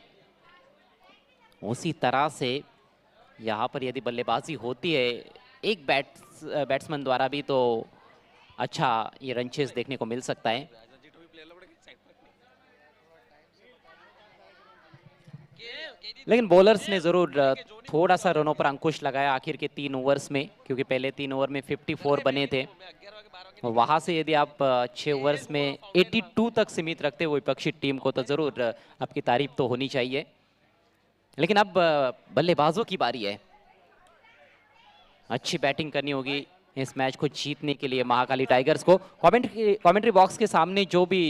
उसी तरह से यहाँ पर यदि बल्लेबाजी होती है एक बैट्समैन द्वारा भी, तो अच्छा ये रन चेस देखने को मिल सकता है। लेकिन बॉलर्स ने जरूर थोड़ा सा रनों पर अंकुश लगाया आखिर के 3 ओवर्स में, क्योंकि पहले 3 ओवर में 54 बने थे। वहां से यदि आप 6 ओवर्स में 82 तक सीमित रखते हो विपक्षी टीम को, तो जरूर आपकी तारीफ तो होनी चाहिए। लेकिन अब बल्लेबाजों की बारी है। अच्छी बैटिंग करनी होगी इस मैच को जीतने के लिए महाकाली टाइगर्स को। कमेंट्री बॉक्स के सामने जो भी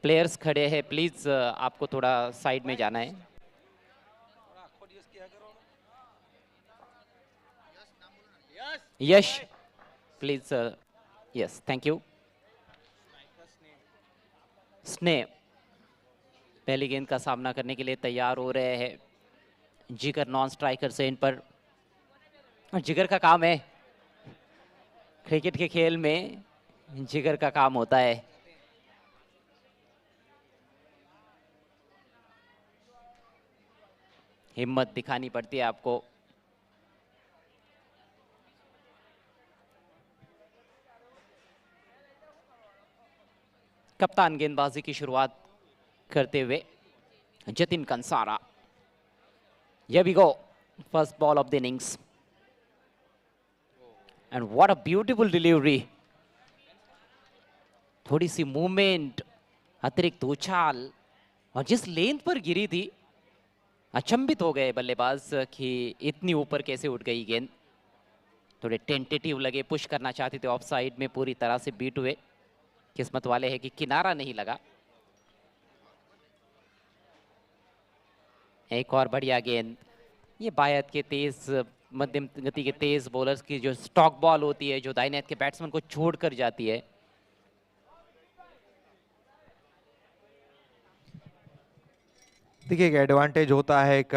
प्लेयर्स खड़े हैं, प्लीज आपको थोड़ा साइड में जाना है। यश प्लीज, यस थैंक यू। स्नेह पहली गेंद का सामना करने के लिए तैयार हो रहे हैं। जिगर नॉन स्ट्राइकर से इन पर, और जिगर का काम है, क्रिकेट के खेल में जिगर का काम होता है। हिम्मत दिखानी पड़ती है आपको। कप्तान गेंदबाजी की शुरुआत करते हुए Jatin Kansara. Here we go, first ball of the innings, and what a beautiful delivery. थोड़ी सी मूवमेंट, अतिरिक्त उछाल, और जिस लेंथ पर गिरी थी अचंभित हो गए बल्लेबाज कि इतनी ऊपर कैसे उठ गई गेंद। थोड़े टेंटेटिव लगे, पुश करना चाहते थे, ऑफ साइड में पूरी तरह से बीट हुए। किस्मत वाले हैं कि किनारा नहीं लगा। एक और बढ़िया गेंद। ये बायत के तेज, मध्यम गति के तेज बॉलर्स की जो स्टॉक बॉल होती है, जो दाहिने हाथ के बैट्समैन को छोड़ कर जाती है। देखिए, एक एडवांटेज होता है एक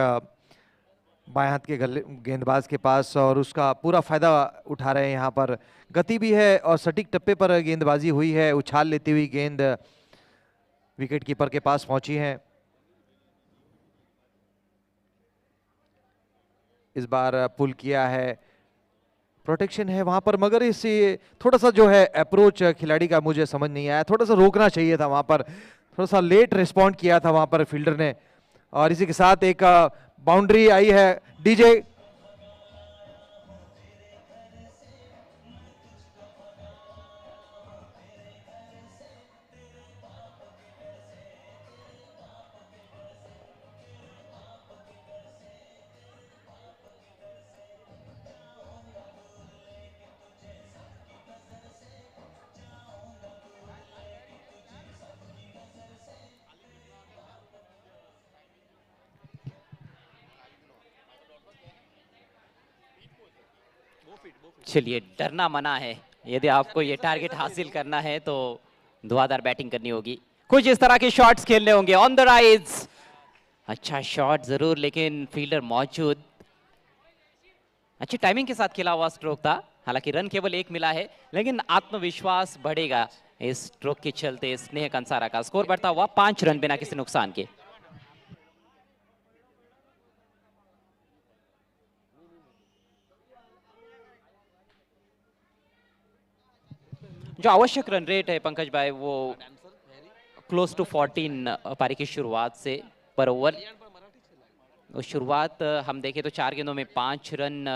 बाएं हाथ के गेंदबाज के पास, और उसका पूरा फायदा उठा रहे हैं। यहाँ पर गति भी है और सटीक टप्पे पर गेंदबाजी हुई है। उछाल लेती हुई गेंद विकेट कीपर के पास पहुंची है। इस बार पुल किया है, प्रोटेक्शन है वहां पर, मगर इस थोड़ा सा जो है अप्रोच खिलाड़ी का मुझे समझ नहीं आया। थोड़ा सा रोकना चाहिए था वहां पर, थोड़ा सा लेट रिस्पॉन्ड किया था वहां पर फील्डर ने। और इसी के साथ एक बाउंड्री आई है। डीजे चलिए, डरना मना है। यदि आपको ये टारगेट हासिल करना है तो धुआंधार बैटिंग करनी होगी। कुछ इस तरह के शॉट्स खेलने होंगे ऑन द राइज। अच्छा शॉट जरूर, लेकिन फील्डर मौजूद। अच्छी टाइमिंग के साथ खेला हुआ स्ट्रोक था। हालांकि रन केवल 1 मिला है, लेकिन आत्मविश्वास बढ़ेगा इस स्ट्रोक के चलते। स्नेह कंसारा का स्कोर बढ़ता हुआ 5 रन बिना किसी नुकसान के। जो आवश्यक रन रेट है पंकज भाई, वो क्लोज टू 14 पारी की शुरुआत से पर ओवर। शुरुआत हम देखें तो 4 गेंदों में 5 रन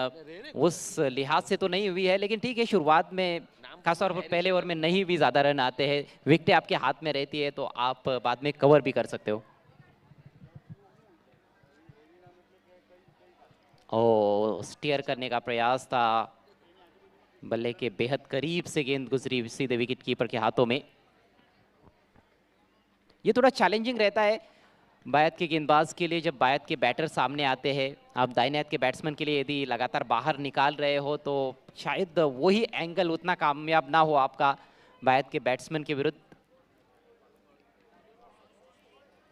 उस लिहाज से तो नहीं हुई है, लेकिन ठीक है, शुरुआत में खासतौर पर पहले ओवर में नहीं भी ज़्यादा रन आते हैं, विकेटें आपके हाथ में रहती है तो आप बाद में कवर भी कर सकते हो। ओ, स्टीयर करने का प्रयास था, बल्ले के बेहद करीब से गेंद गुजरी सीधे विकेट कीपर के हाथों में। ये थोड़ा चैलेंजिंग रहता है बायत के गेंदबाज के लिए, जब बायत के बैटर सामने आते हैं। आप दाहिने हाथ के बैट्समैन के लिए यदि लगातार बाहर निकाल रहे हो तो शायद वही एंगल उतना कामयाब ना हो आपका बायत के बैट्समैन के विरुद्ध।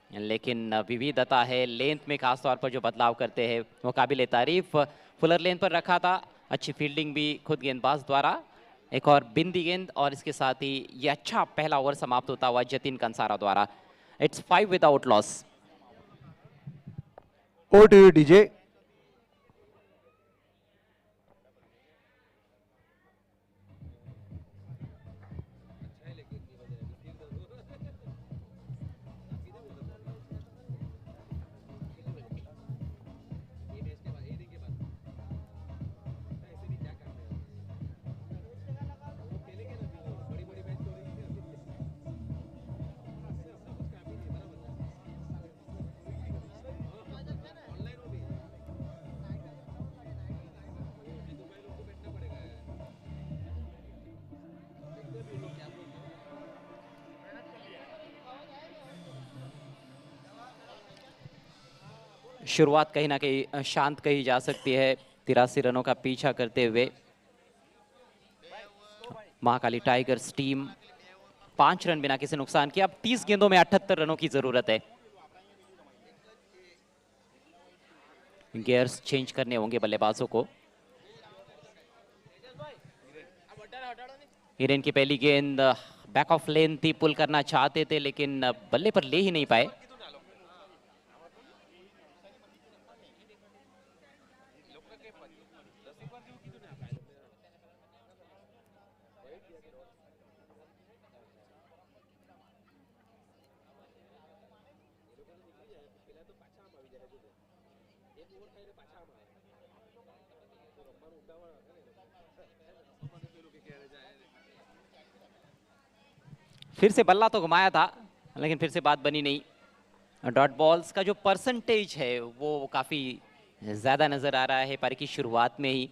लेकिन विविधता है लेंथ में, खास तौर पर जो बदलाव करते हैं वो काबिल तारीफ। फुलर लेंथ पर रखा था, अच्छी फील्डिंग भी खुद गेंदबाज द्वारा। एक और बिंदी गेंद और इसके साथ ही ये अच्छा पहला ओवर समाप्त होता हुआ जतिन कंसारा द्वारा। It's 5 without loss. Over to you, DJ. शुरुआत कहीं ना कहीं शांत कही जा सकती है 83 रनों का पीछा करते हुए। महाकाली टाइगर्स टीम 5 रन बिना किसी नुकसान के, अब 30 गेंदों में 78 रनों की जरूरत है। गियर्स चेंज करने होंगे बल्लेबाजों को। हिरेन की पहली गेंद बैक ऑफ लेन थी, पुल करना चाहते थे लेकिन बल्ले पर ले ही नहीं पाए। फिर से बल्ला तो घुमाया था लेकिन फिर से बात बनी नहीं। डॉट बॉल्स का जो परसेंटेज है वो काफ़ी ज़्यादा नज़र आ रहा है पारी की शुरुआत में ही।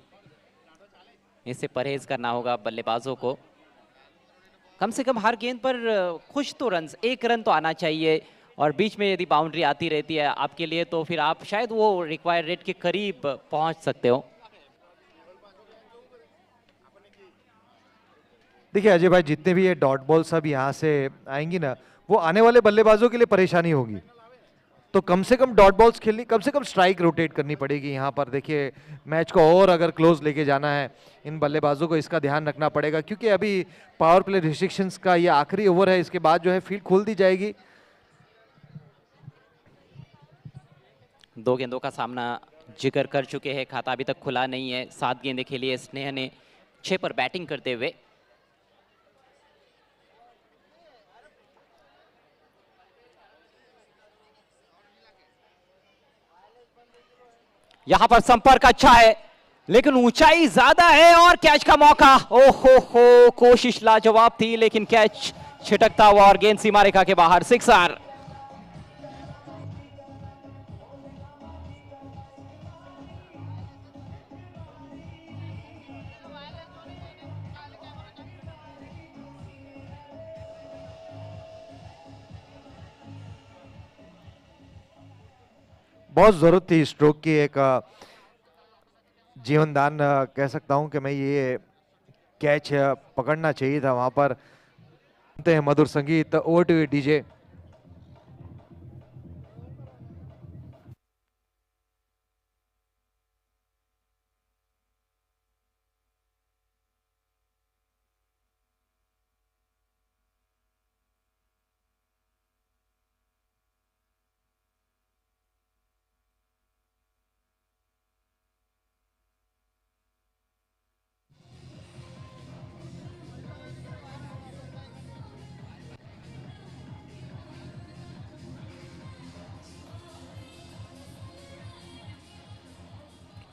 इससे परहेज करना होगा बल्लेबाजों को। कम से कम हर गेंद पर कुछ तो रन, 1 रन तो आना चाहिए। और बीच में यदि बाउंड्री आती रहती है आपके लिए तो फिर आप शायद वो रिक्वायर्ड रेट के करीब पहुंच सकते हो। देखिए अजय भाई, जितने भी ये डॉट बॉल सब यहाँ से आएंगी ना, वो आने वाले बल्लेबाजों के लिए परेशानी होगी। तो कम से कम डॉट बॉल्स खेलनी, कम से कम स्ट्राइक रोटेट करनी पड़ेगी यहाँ पर। देखिए मैच को और अगर क्लोज लेके जाना है, इन बल्लेबाजों को इसका ध्यान रखना पड़ेगा, क्योंकि अभी पावर प्ले रिस्ट्रिक्शंस का ये आखिरी ओवर है। इसके बाद जो है फील्ड खोल दी जाएगी। 2 गेंदों का सामना जिक्र कर चुके हैं, खाता अभी तक खुला नहीं है। 7 गेंदें खेली है स्नेह ने 6 पर बैटिंग करते हुए। यहां पर संपर्क अच्छा है लेकिन ऊंचाई ज्यादा है और कैच का मौका। ओहो हो, कोशिश लाजवाब थी लेकिन कैच छिटकता हुआ और गेंद सीमा रेखा के बाहर। 6 रन। बहुत जरूरत थी स्ट्रोक की, एक जीवनदान कह सकता हूं कि मैं, ये कैच पकड़ना चाहिए था वहां पर। सुनते हैं मधुर संगीत। Over to you DJ.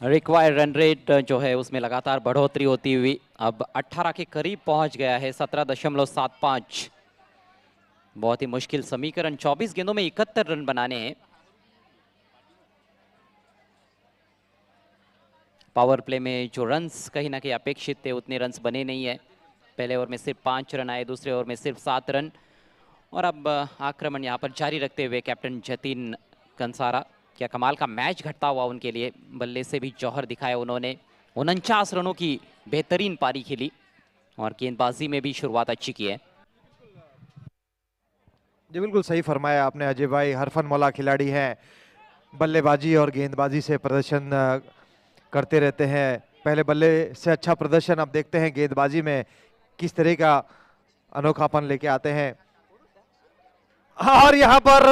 Required run rate जो है उसमें लगातार बढ़ोतरी होती हुई अब 18 के करीब पहुंच गया है, 17.75। बहुत ही मुश्किल समीकरण, 24 गेंदों में 71 रन बनाने हैं। पावर प्ले में जो रन्स कहीं ना कहीं अपेक्षित थे उतने रन्स बने नहीं है। पहले ओवर में सिर्फ 5 रन आए, दूसरे ओवर में सिर्फ 7 रन। और अब आक्रमण यहाँ पर जारी रखते हुए कैप्टन जतिन कंसारा, क्या कमाल का मैच घटता हुआ उनके लिए। बल्ले से भी जौहर दिखाया उन्होंने, 49 रनों की बेहतरीन पारी खेली और गेंदबाजी में भी शुरुआत अच्छी की है। जी बिल्कुल सही फरमाया आपने अजय भाई, हरफन मौला खिलाड़ी हैं, बल्लेबाजी और गेंदबाजी से प्रदर्शन करते रहते हैं। पहले बल्ले से अच्छा प्रदर्शन, अब देखते हैं गेंदबाजी में किस तरह का अनोखापन लेके आते हैं। और यहाँ पर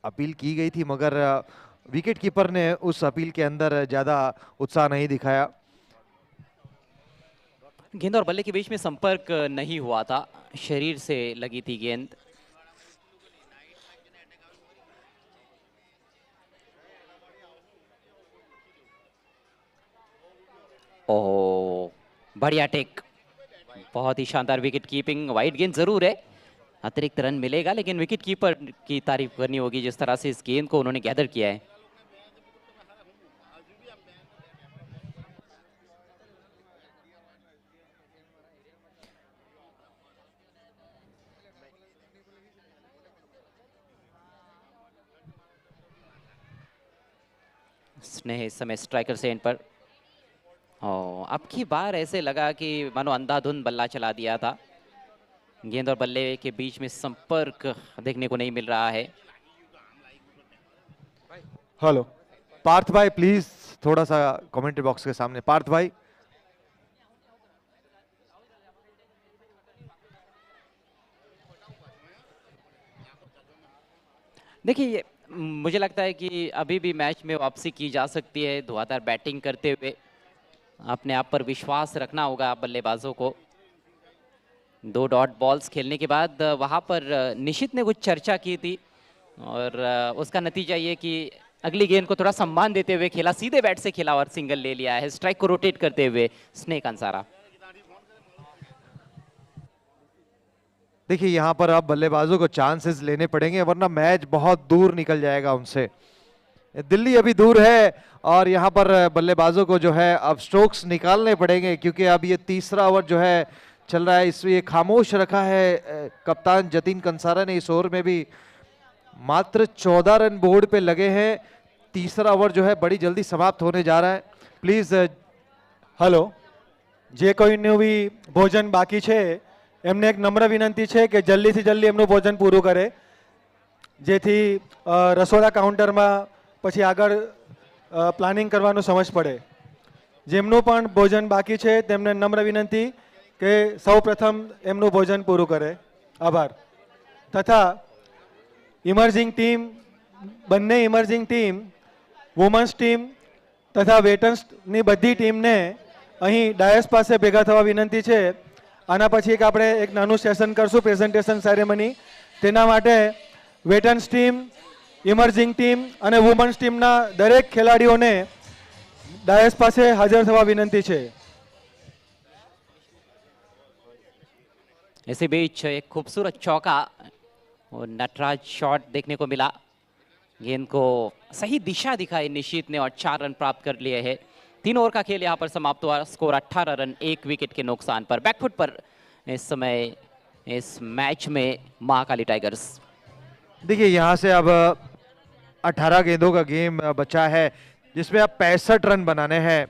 अपील की गई थी मगर विकेट कीपर ने उस अपील के अंदर ज्यादा उत्साह नहीं दिखाया। गेंद और बल्ले के बीच में संपर्क नहीं हुआ था, शरीर से लगी थी गेंद। ओह, बढ़िया टेक, बहुत ही शानदार विकेट कीपिंग। वाइड गेंद जरूर है, अतिरिक्त रन मिलेगा, लेकिन विकेट कीपर की तारीफ करनी होगी जिस तरह से इस गेंद को उन्होंने गैदर किया है। स्नेह इस समय स्ट्राइकर से एंड पर। अब की बार ऐसे लगा कि मानो अंधाधुंध बल्ला चला दिया था। गेंद और बल्ले के बीच में संपर्क देखने को नहीं मिल रहा है। हेलो पार्थ भाई प्लीज थोड़ा सा कमेंट्री बॉक्स के सामने। पार्थ भाई, देखिए मुझे लगता है कि अभी भी मैच में वापसी की जा सकती है। धुआंधार बैटिंग करते हुए अपने आप पर विश्वास रखना होगा बल्लेबाजों को। 2 डॉट बॉल्स खेलने के बाद वहां पर निशित ने कुछ चर्चा की थी और उसका नतीजा ये कि अगली गेंद को थोड़ा सम्मान देते हुए खेला, सीधे बैट से खेला और सिंगल ले लिया है, स्ट्राइक को रोटेट करते हुए स्नेह कंसारा। देखिए यहाँ पर अब बल्लेबाजों को चांसेस लेने पड़ेंगे वरना मैच बहुत दूर निकल जाएगा उनसे। दिल्ली अभी दूर है और यहाँ पर बल्लेबाजों को जो है अब स्ट्रोक्स निकालने पड़ेंगे क्योंकि अब ये तीसरा ओवर जो है चल रहा है। इसलिए खामोश रखा है कप्तान जतिन कंसारा ने। इस ओवर में भी मात्र 14 रन बोर्ड पे लगे हैं। तीसरा ओवर जो है बड़ी जल्दी समाप्त होने जा रहा है। प्लीज हेलो, જે કોઈનું બી ભોજન બાકી છે એમને એક નમ્ર વિનંતી છે કે જલ્દીથી જલ્દી એમનું ભોજન પૂરું કરે જેથી રસોડા કાઉન્ટરમાં પછી આગળ પ્લાનિંગ કરવાનું સમજ પડે। જેમનું પણ ભોજન બાકી છે તેમને નમ્ર વિનંતી કે સૌ પ્રથમ એમનું ભોજન પૂરું કરે। આભાર। તથા ઇમર્જિંગ ટીમ, બંને ઇમર્જિંગ ટીમ, વુમન્સ ટીમ તથા વેટર્સની બધી ટીમને અહીં ડાયસ પાસે ભેગા થવા વિનંતી છે। આના પછી આપણે એક નાનું સેશન કરશું પ્રેઝન્ટેશન સેરેમની। તેના માટે વેટર્સ ટીમ, ઇમર્જિંગ ટીમ અને વુમન્સ ટીમના દરેક ખેલાડીઓને ડાયસ પાસે હાજર થવા વિનંતી છે। इसी बीच एक खूबसूरत चौका और नटराज शॉट देखने को मिला। गेंद को सही दिशा दिखाई निशित ने और 4 रन प्राप्त कर लिए हैं। 3 ओवर का खेल यहाँ पर समाप्त हुआ, स्कोर 18 रन 1 विकेट के नुकसान पर। बैकफुट पर इस समय इस मैच में महाकाली टाइगर्स। देखिए यहाँ से अब 18 गेंदों का गेम बचा है जिसमें अब 65 रन बनाने हैं।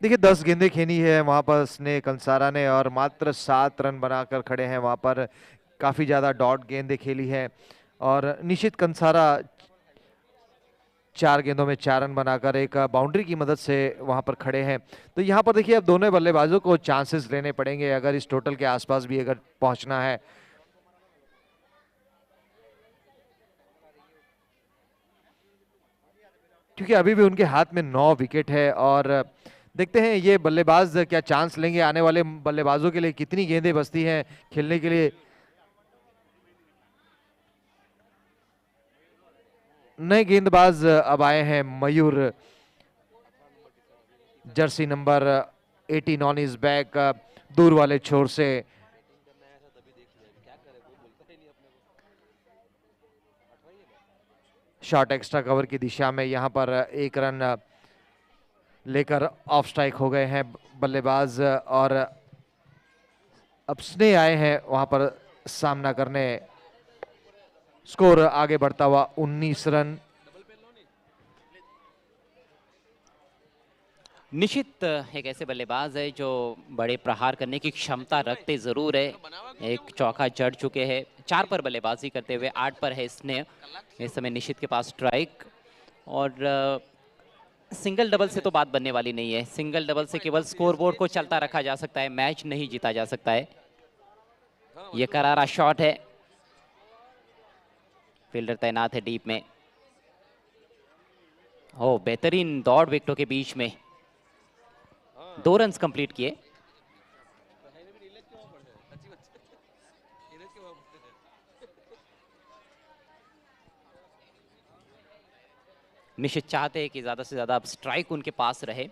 देखिए 10 गेंदें खेली है वहां पर स्नेह कंसारा ने और मात्र 7 रन बनाकर खड़े हैं। वहां पर काफी ज्यादा डॉट गेंदें खेली है और निशित कंसारा 4 गेंदों में 4 रन बनाकर एक बाउंड्री की मदद से वहां पर खड़े हैं। तो यहाँ पर देखिए अब दोनों बल्लेबाजों को चांसेस लेने पड़ेंगे अगर इस टोटल के आसपास भी अगर पहुंचना है। क्योंकि अभी भी उनके हाथ में 9 विकेट है और देखते हैं ये बल्लेबाज क्या चांस लेंगे। आने वाले बल्लेबाजों के लिए कितनी गेंदें बचती हैं खेलने के लिए। नए गेंदबाज अब आए हैं Mayur, jersey number 18 on is back, दूर वाले छोर से। शॉट एक्स्ट्रा कवर की दिशा में यहां पर 1 रन लेकर ऑफ स्ट्राइक हो गए हैं बल्लेबाज और अब स्ने आए हैं वहां पर सामना करने। स्कोर आगे बढ़ता हुआ 19 रन। निशित एक ऐसे बल्लेबाज है जो बड़े प्रहार करने की क्षमता रखते जरूर है। एक चौका जड़ चुके हैं 4 पर बल्लेबाजी करते हुए, 8 पर है स्नेह। इस समय निशित के पास स्ट्राइक और सिंगल डबल से तो बात बनने वाली नहीं है। सिंगल डबल से केवल स्कोरबोर्ड को चलता रखा जा सकता है, मैच नहीं जीता जा सकता है। ये करारा शॉट है, फील्डर तैनात है डीप में। ओ बेहतरीन दौड़ विकेटों के बीच में, 2 रन्स कंप्लीट किए। निश्चित चाहते हैं कि ज्यादा से ज्यादा अब स्ट्राइक उनके पास रहे,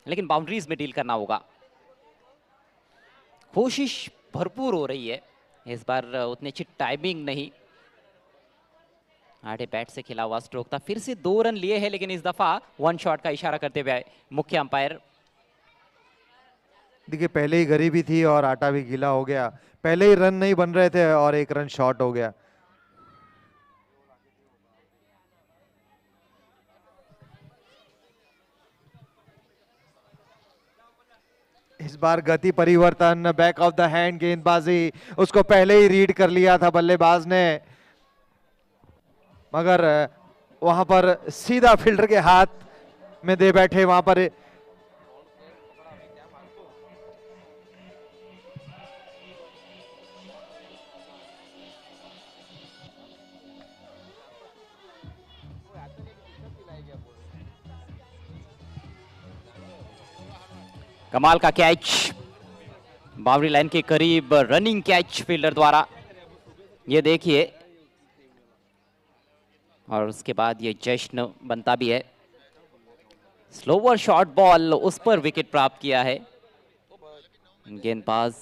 लेकिन बाउंड्रीज में डील करना होगा। कोशिश भरपूर हो रही है, इस बार उतनी अच्छी टाइमिंग नहीं। आधे बैट से खिला हुआ स्ट्रोक था, फिर से 2 रन लिए हैं, लेकिन इस दफा 1 शॉट का इशारा करते हुए मुख्य अंपायर। देखिए पहले ही गरीबी थी और आटा भी गीला हो गया। पहले ही रन नहीं बन रहे थे और 1 रन शॉर्ट हो गया। इस बार गति परिवर्तन, बैक ऑफ द हैंड गेंदबाजी, उसको पहले ही रीड कर लिया था बल्लेबाज ने, मगर वहां पर सीधा फील्डर के हाथ में दे बैठे। वहां पर कमाल का कैच, बाउंड्री लाइन के करीब रनिंग कैच फील्डर द्वारा, ये देखिए। और उसके बाद ये जश्न बनता भी है। स्लोवर शॉर्ट बॉल, उस पर विकेट प्राप्त किया है। गेंदबाज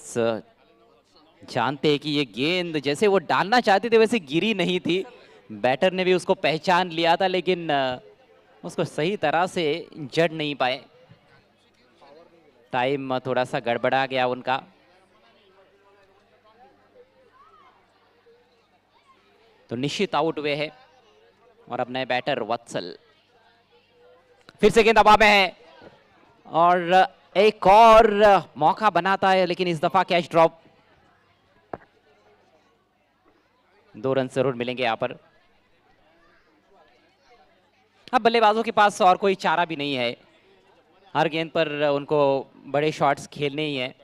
जानते हैं कि ये गेंद जैसे वो डालना चाहते थे वैसे गिरी नहीं थी। बैटर ने भी उसको पहचान लिया था, लेकिन उसको सही तरह से जड़ नहीं पाए। टाइम थोड़ा सा गड़बड़ा गया उनका। तो निश्चित आउट हुए है और अब नए बैटर वत्सल। फिर से गेंद हवा में है और एक और मौका बनाता है, लेकिन इस दफा कैच ड्रॉप। 2 रन जरूर मिलेंगे यहां पर। अब बल्लेबाजों के पास और कोई चारा भी नहीं है, हर गेंद पर उनको बड़े शॉट्स खेलने ही हैं,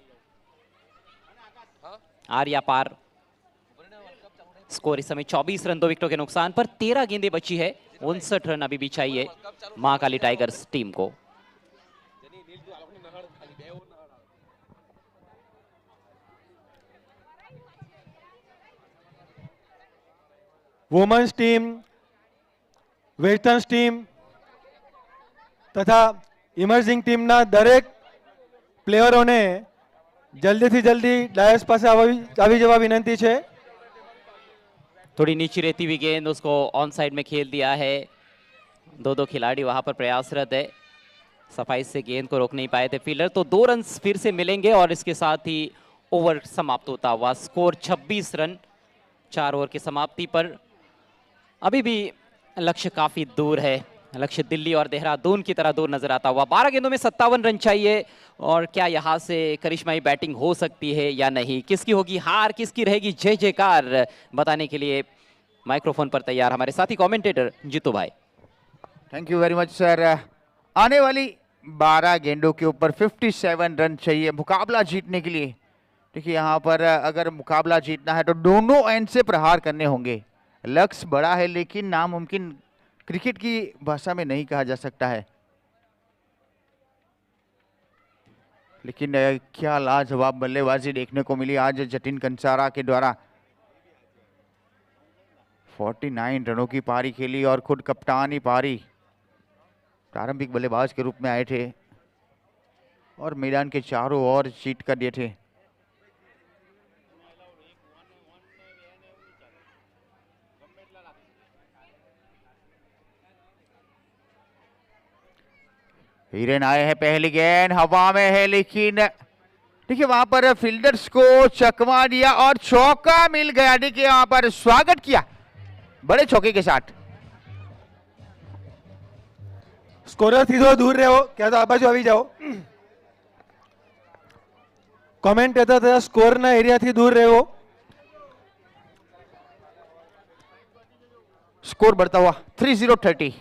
आर या पार। स्कोर इस समय 24 रन 2 विकेटों के नुकसान पर, 13 गेंदें बची है, 59 रन अभी भी चाहिए महाकाली टाइगर्स टीम को। वुमेन्स टीम, વેસ્ટર્ન્સ ટીમ તથા ઇમર્જિંગ ટીમના દરેક પ્લેયરોને જલ્દીથી જલ્દી ડાયસ પાસે આવી જવા વિનંતી છે। थोड़ी नीचे रहती हुई गेंद उसको ऑन साइड में खेल दिया है। 2 खिलाड़ी वहां पर प्रयासरत है, सफाई से गेंद को रोक नहीं पाए थे फील्डर। तो 2 रन फिर से मिलेंगे और इसके साथ ही ओवर समाप्त होता हुआ। स्कोर 26 रन 4 ओवर की समाप्ति पर। अभी भी लक्ष्य काफी दूर है, लक्ष्य दिल्ली और देहरादून की तरह दूर नजर आता हुआ। 12 गेंदों में 57 रन चाहिए और क्या यहां से करिश्माई बैटिंग हो सकती है या नहीं, किसकी होगी हार, किसकी रहेगी जय जयकार, बताने के लिए माइक्रोफोन पर तैयार हमारे साथी कमेंटेटर जीतू भाई। Thank you very much sir. आने वाली 12 गेंदों के ऊपर 57 रन चाहिए मुकाबला जीतने के लिए। देखिए यहाँ पर अगर मुकाबला जीतना है तो दोनों एंड से प्रहार करने होंगे। लक्ष्य बड़ा है लेकिन नामुमकिन क्रिकेट की भाषा में नहीं कहा जा सकता है, लेकिन क्या लाजवाब बल्लेबाजी देखने को मिली आज जतिन कंसारा के द्वारा। 49 रनों की पारी खेली और खुद कप्तानी पारी प्रारंभिक बल्लेबाज के रूप में आए थे और मैदान के चारों ओर चीट कर दिए थे। हिरेन आए हैं, पहली गेंद हवा में है, लेकिन देखिए वहां पर फील्डर्स को चकमा दिया और चौका मिल गया। देखिए वहां पर स्वागत किया बड़े चौके के साथ। સ્કોરર થી થોડો દૂર રહો, ક્યાં તો આ બાજુ આવી જાઓ. કોમેન્ટેટર તથા સ્કોરના એરિયાથી દૂર રહો. स्कोर बढ़ता हुआ 30-30।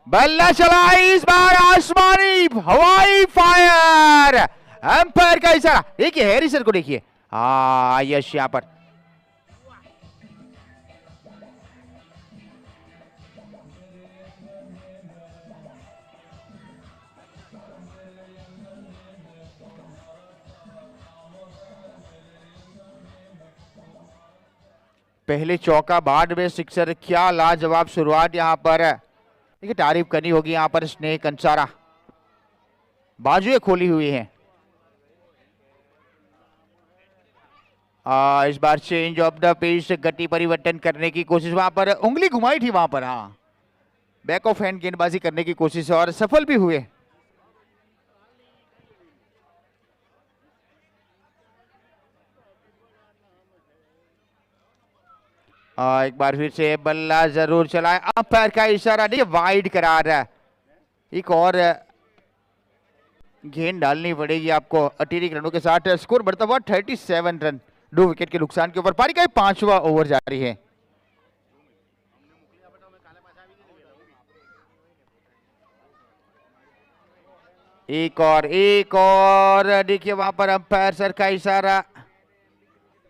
बल्ला चला इस बार आसमानी हवाई फायर, एम्पायर का इशारा। देखिए हैरिसन को देखिए, हाँ यश यहां पर पहले चौका बाद में सिक्सर। क्या लाजवाब शुरुआत यहां पर, देखिए तारीफ करनी होगी यहां पर स्नेह कंसारा, बाजुएं खोली हुई हैं। इस बार चेंज ऑफ द पेस, गति परिवर्तन करने की कोशिश, वहां पर उंगली घुमाई थी वहां पर, हाँ बैक ऑफ हैंड गेंदबाजी करने की कोशिश और सफल भी हुए। एक बार फिर से बल्ला जरूर चलाए, अंपायर का इशारा, देखिए वाइड करा रहा है। एक और गेंद डालनी पड़ेगी आपको अतिरिक्त रनों के साथ। स्कोर बढ़ता हुआ 37 रन, 2 विकेट के नुकसान के ऊपर। पारी का 5वां ओवर जारी है। एक और देखिए वहां पर अंपायर सर का इशारा,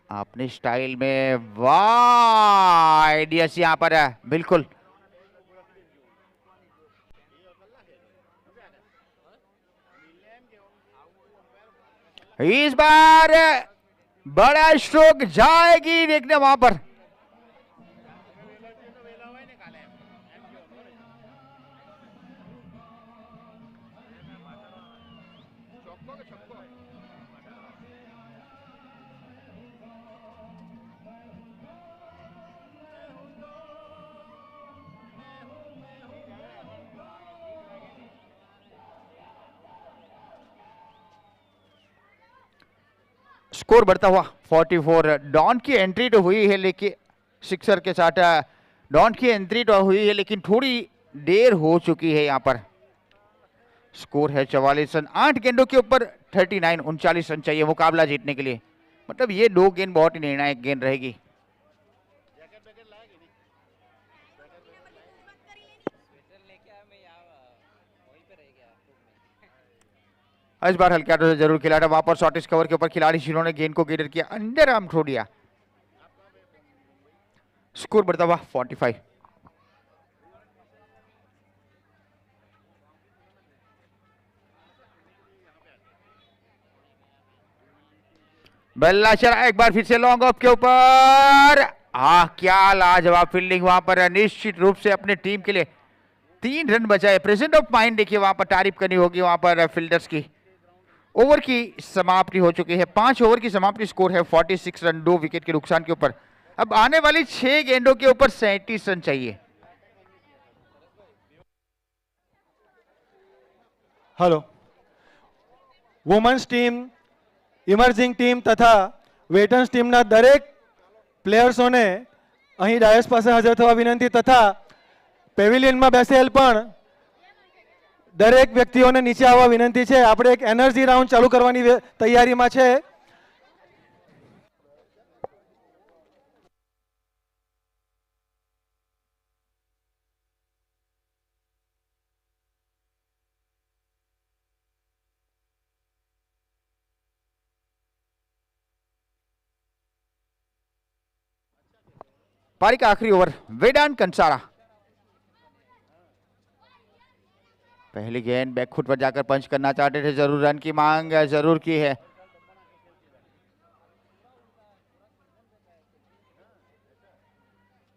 अपने स्टाइल में वाइड, यस यहां पर है बिल्कुल। इस बार बड़ा स्ट्रोक जाएगी, देखने वहां पर स्कोर बढ़ता हुआ 44। डॉन की एंट्री तो हुई है, लेकिन सिक्सर के साथ डॉन की एंट्री तो हुई है, लेकिन थोड़ी देर हो चुकी है यहां पर। स्कोर है 44 रन, 8 गेंदों के ऊपर 39, 39 रन चाहिए मुकाबला जीतने के लिए। मतलब ये 2 गेंद बहुत ही निर्णायक गेंद रहेगी। इस बार हल्के हाथों से जरूर खिला था, वहां पर शॉर्टेज कवर के ऊपर खिलाड़ी जिन्होंने गेंद को गेडर किया, अंडर आर्म थ्रो दिया। स्कोर बढ़ता हुआ 45। बल्ला चला एक बार फिर से लॉन्ग ऑफ के ऊपर, क्या लाजवाब फील्डिंग वहां पर। निश्चित रूप से अपने टीम के लिए 3 रन बचाए। प्रेजेंट ऑफ माइंड देखिए वहां पर तारीफ करनी होगी वहां पर फील्डर्स की। ओवर की समाप्ति हो चुकी है, 5 ओवर की समाप्ति। स्कोर है 46 रन, 2 विकेट के नुकसान के ऊपर। अब आने वाली 6 गेंदों के ऊपर 37 रन चाहिए। Hello, women's team, emerging team તથા વેટરન્સ ટીમના દરેક પ્લેયર્સોને અહીં ડાયસ પાસે હાજર થવા વિનંતી તથા પેવિલિયનમાં બેસેલ પણ દરેક વ્યક્તિઓને નીચે આવવા વિનંતી છે. આપણે એક એનર્જી રાઉન્ડ ચાલુ કરવાની તૈયારીમાં છે. पारी का आखिरी ओवर, वेदांत कंसारा। पहली गेंद बैक फुट पर जाकर पंच करना चाहते थे, जरूर रन की मांग जरूर की है।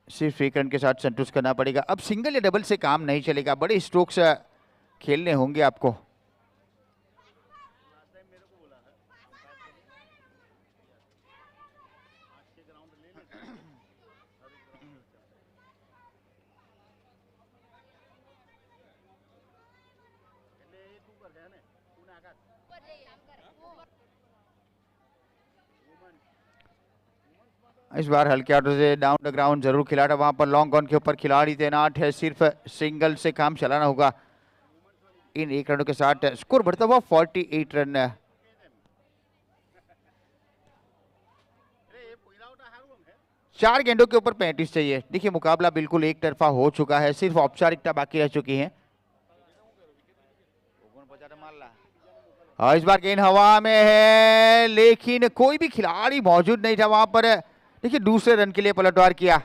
सिर्फ एक रन के साथ संतुष्ट करना पड़ेगा। अब सिंगल या डबल से काम नहीं चलेगा, बड़े स्ट्रोक्स खेलने होंगे आपको। इस बार हल्के हाथों से डाउन द ग्राउंड जरूर खिला था, वहां पर लॉन्ग ऑन के ऊपर खिलाड़ी तैनात है, सिर्फ सिंगल से काम चलाना होगा। इन 1 रनों के साथ स्कोर बढ़ता हुआ 48 रन। चार गेंदों के ऊपर 35 चाहिए। देखिए मुकाबला बिल्कुल एक तरफा हो चुका है, सिर्फ औपचारिकता बाकी रह चुकी है। इस बार गेंद हवा में है, लेकिन कोई भी खिलाड़ी मौजूद नहीं था वहां पर। देखिए दूसरे रन के लिए पलटवार किया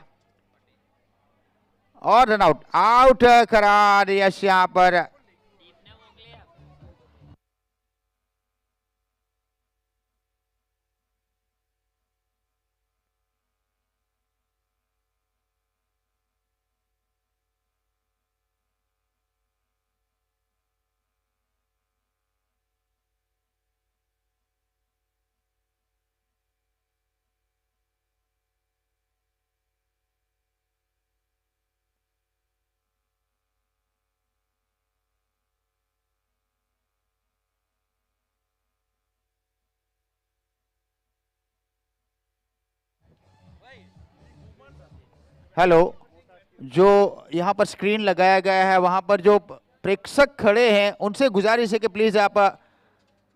और रन आउट, आउट करार यश यहां पर। हेलो, जो यहाँ पर स्क्रीन लगाया गया है वहां पर जो प्रेक्षक खड़े हैं उनसे गुजारिश है कि प्लीज आप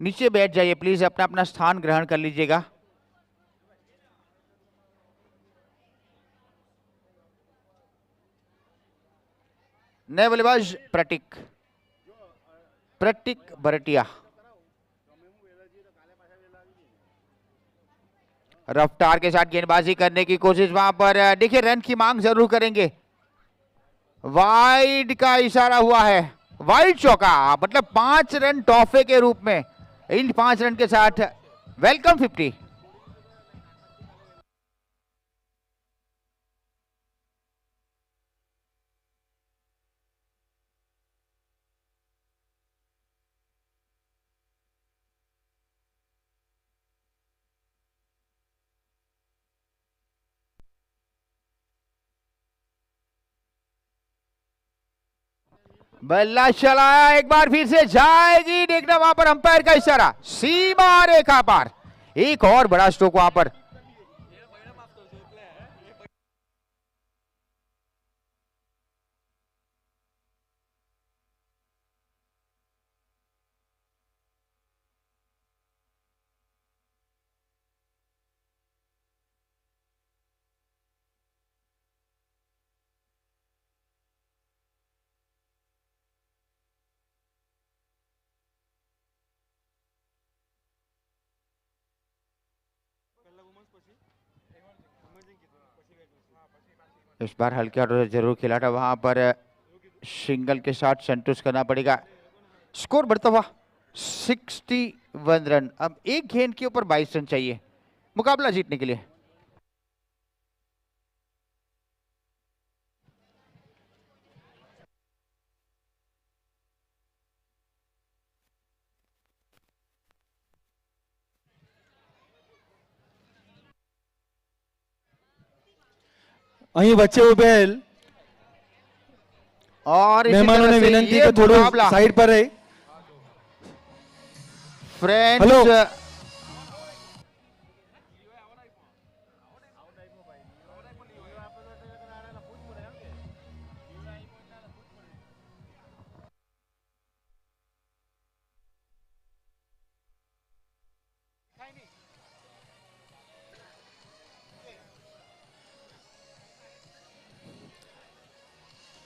नीचे बैठ जाइए, प्लीज अपना अपना स्थान ग्रहण कर लीजिएगा। नए बल्लेबाज प्रतीक बरटिया। रफ्तार के साथ गेंदबाजी करने की कोशिश, वहां पर देखिए रन की मांग जरूर करेंगे। वाइड का इशारा हुआ है, वाइड चौका, मतलब 5 रन तोहफे के रूप में। इन 5 रन के साथ वेलकम 50। बल्ला चलाया, एक बार फिर से जाएगी, देखना वहां पर अंपायर का इशारा, सीमा रेखा पार। एक और बड़ा स्ट्रोक वहां पर। इस बार हल्के हाथों से जरूर खिला था, वहां पर सिंगल के साथ संतुष्ट करना पड़ेगा। स्कोर बढ़ता हुआ 61 रन। अब एक गेंद के ऊपर 22 रन चाहिए मुकाबला जीतने के लिए। અહીં વચ્ચે ઉભેલ और इसी મહેમાનોને तरह से વિનંતી ये કે થોડું मुकाबला સાઈડ પર રહે। Friends hello.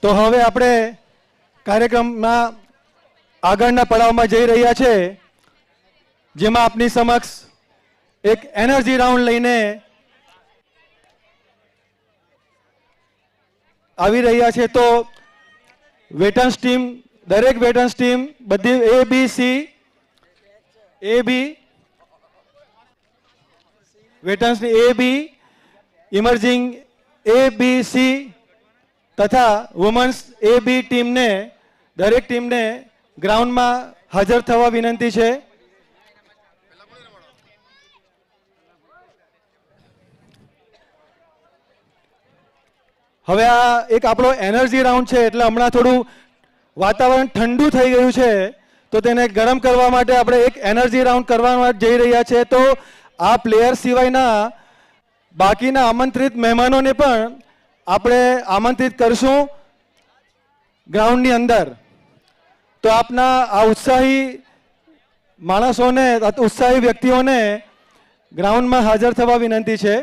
તો હવે આપણે કાર્યક્રમમાં આગળના પડાવમાં જઈ રહ્યા છે, જેમાં આપની સમક્ષ એક એનર્જી રાઉન્ડ લઈને આવી રહ્યા છે. તો વેટન્સ ટીમ, દરેક વેટન્સ ટીમ બધી એ બી વેટન્સની એ બી, ઇમર્જિંગ એ બી સી તથા વુમન્સ એ બી ટીમને, દરેક ટીમને ગ્રાઉન્ડમાં હાજર થવા વિનંતી છે. હવે આ એક આપણો એનર્જી રાઉન્ડ છે, એટલે હમણાં થોડું વાતાવરણ ઠંડુ થઈ ગયું છે, તો તેને ગરમ કરવા માટે આપણે એક એનર્જી રાઉન્ડ કરવા જઈ રહ્યા છે. તો આ પ્લેયર સિવાયના બાકીના આમંત્રિત મહેમાનોને પણ આપણે આમંત્રિત કરશું ગ્રાઉન્ડની અંદર. તો આપના આ ઉત્સાહી માણસોને, ઉત્સાહી વ્યક્તિઓને ગ્રાઉન્ડમાં હાજર થવા વિનંતી છે.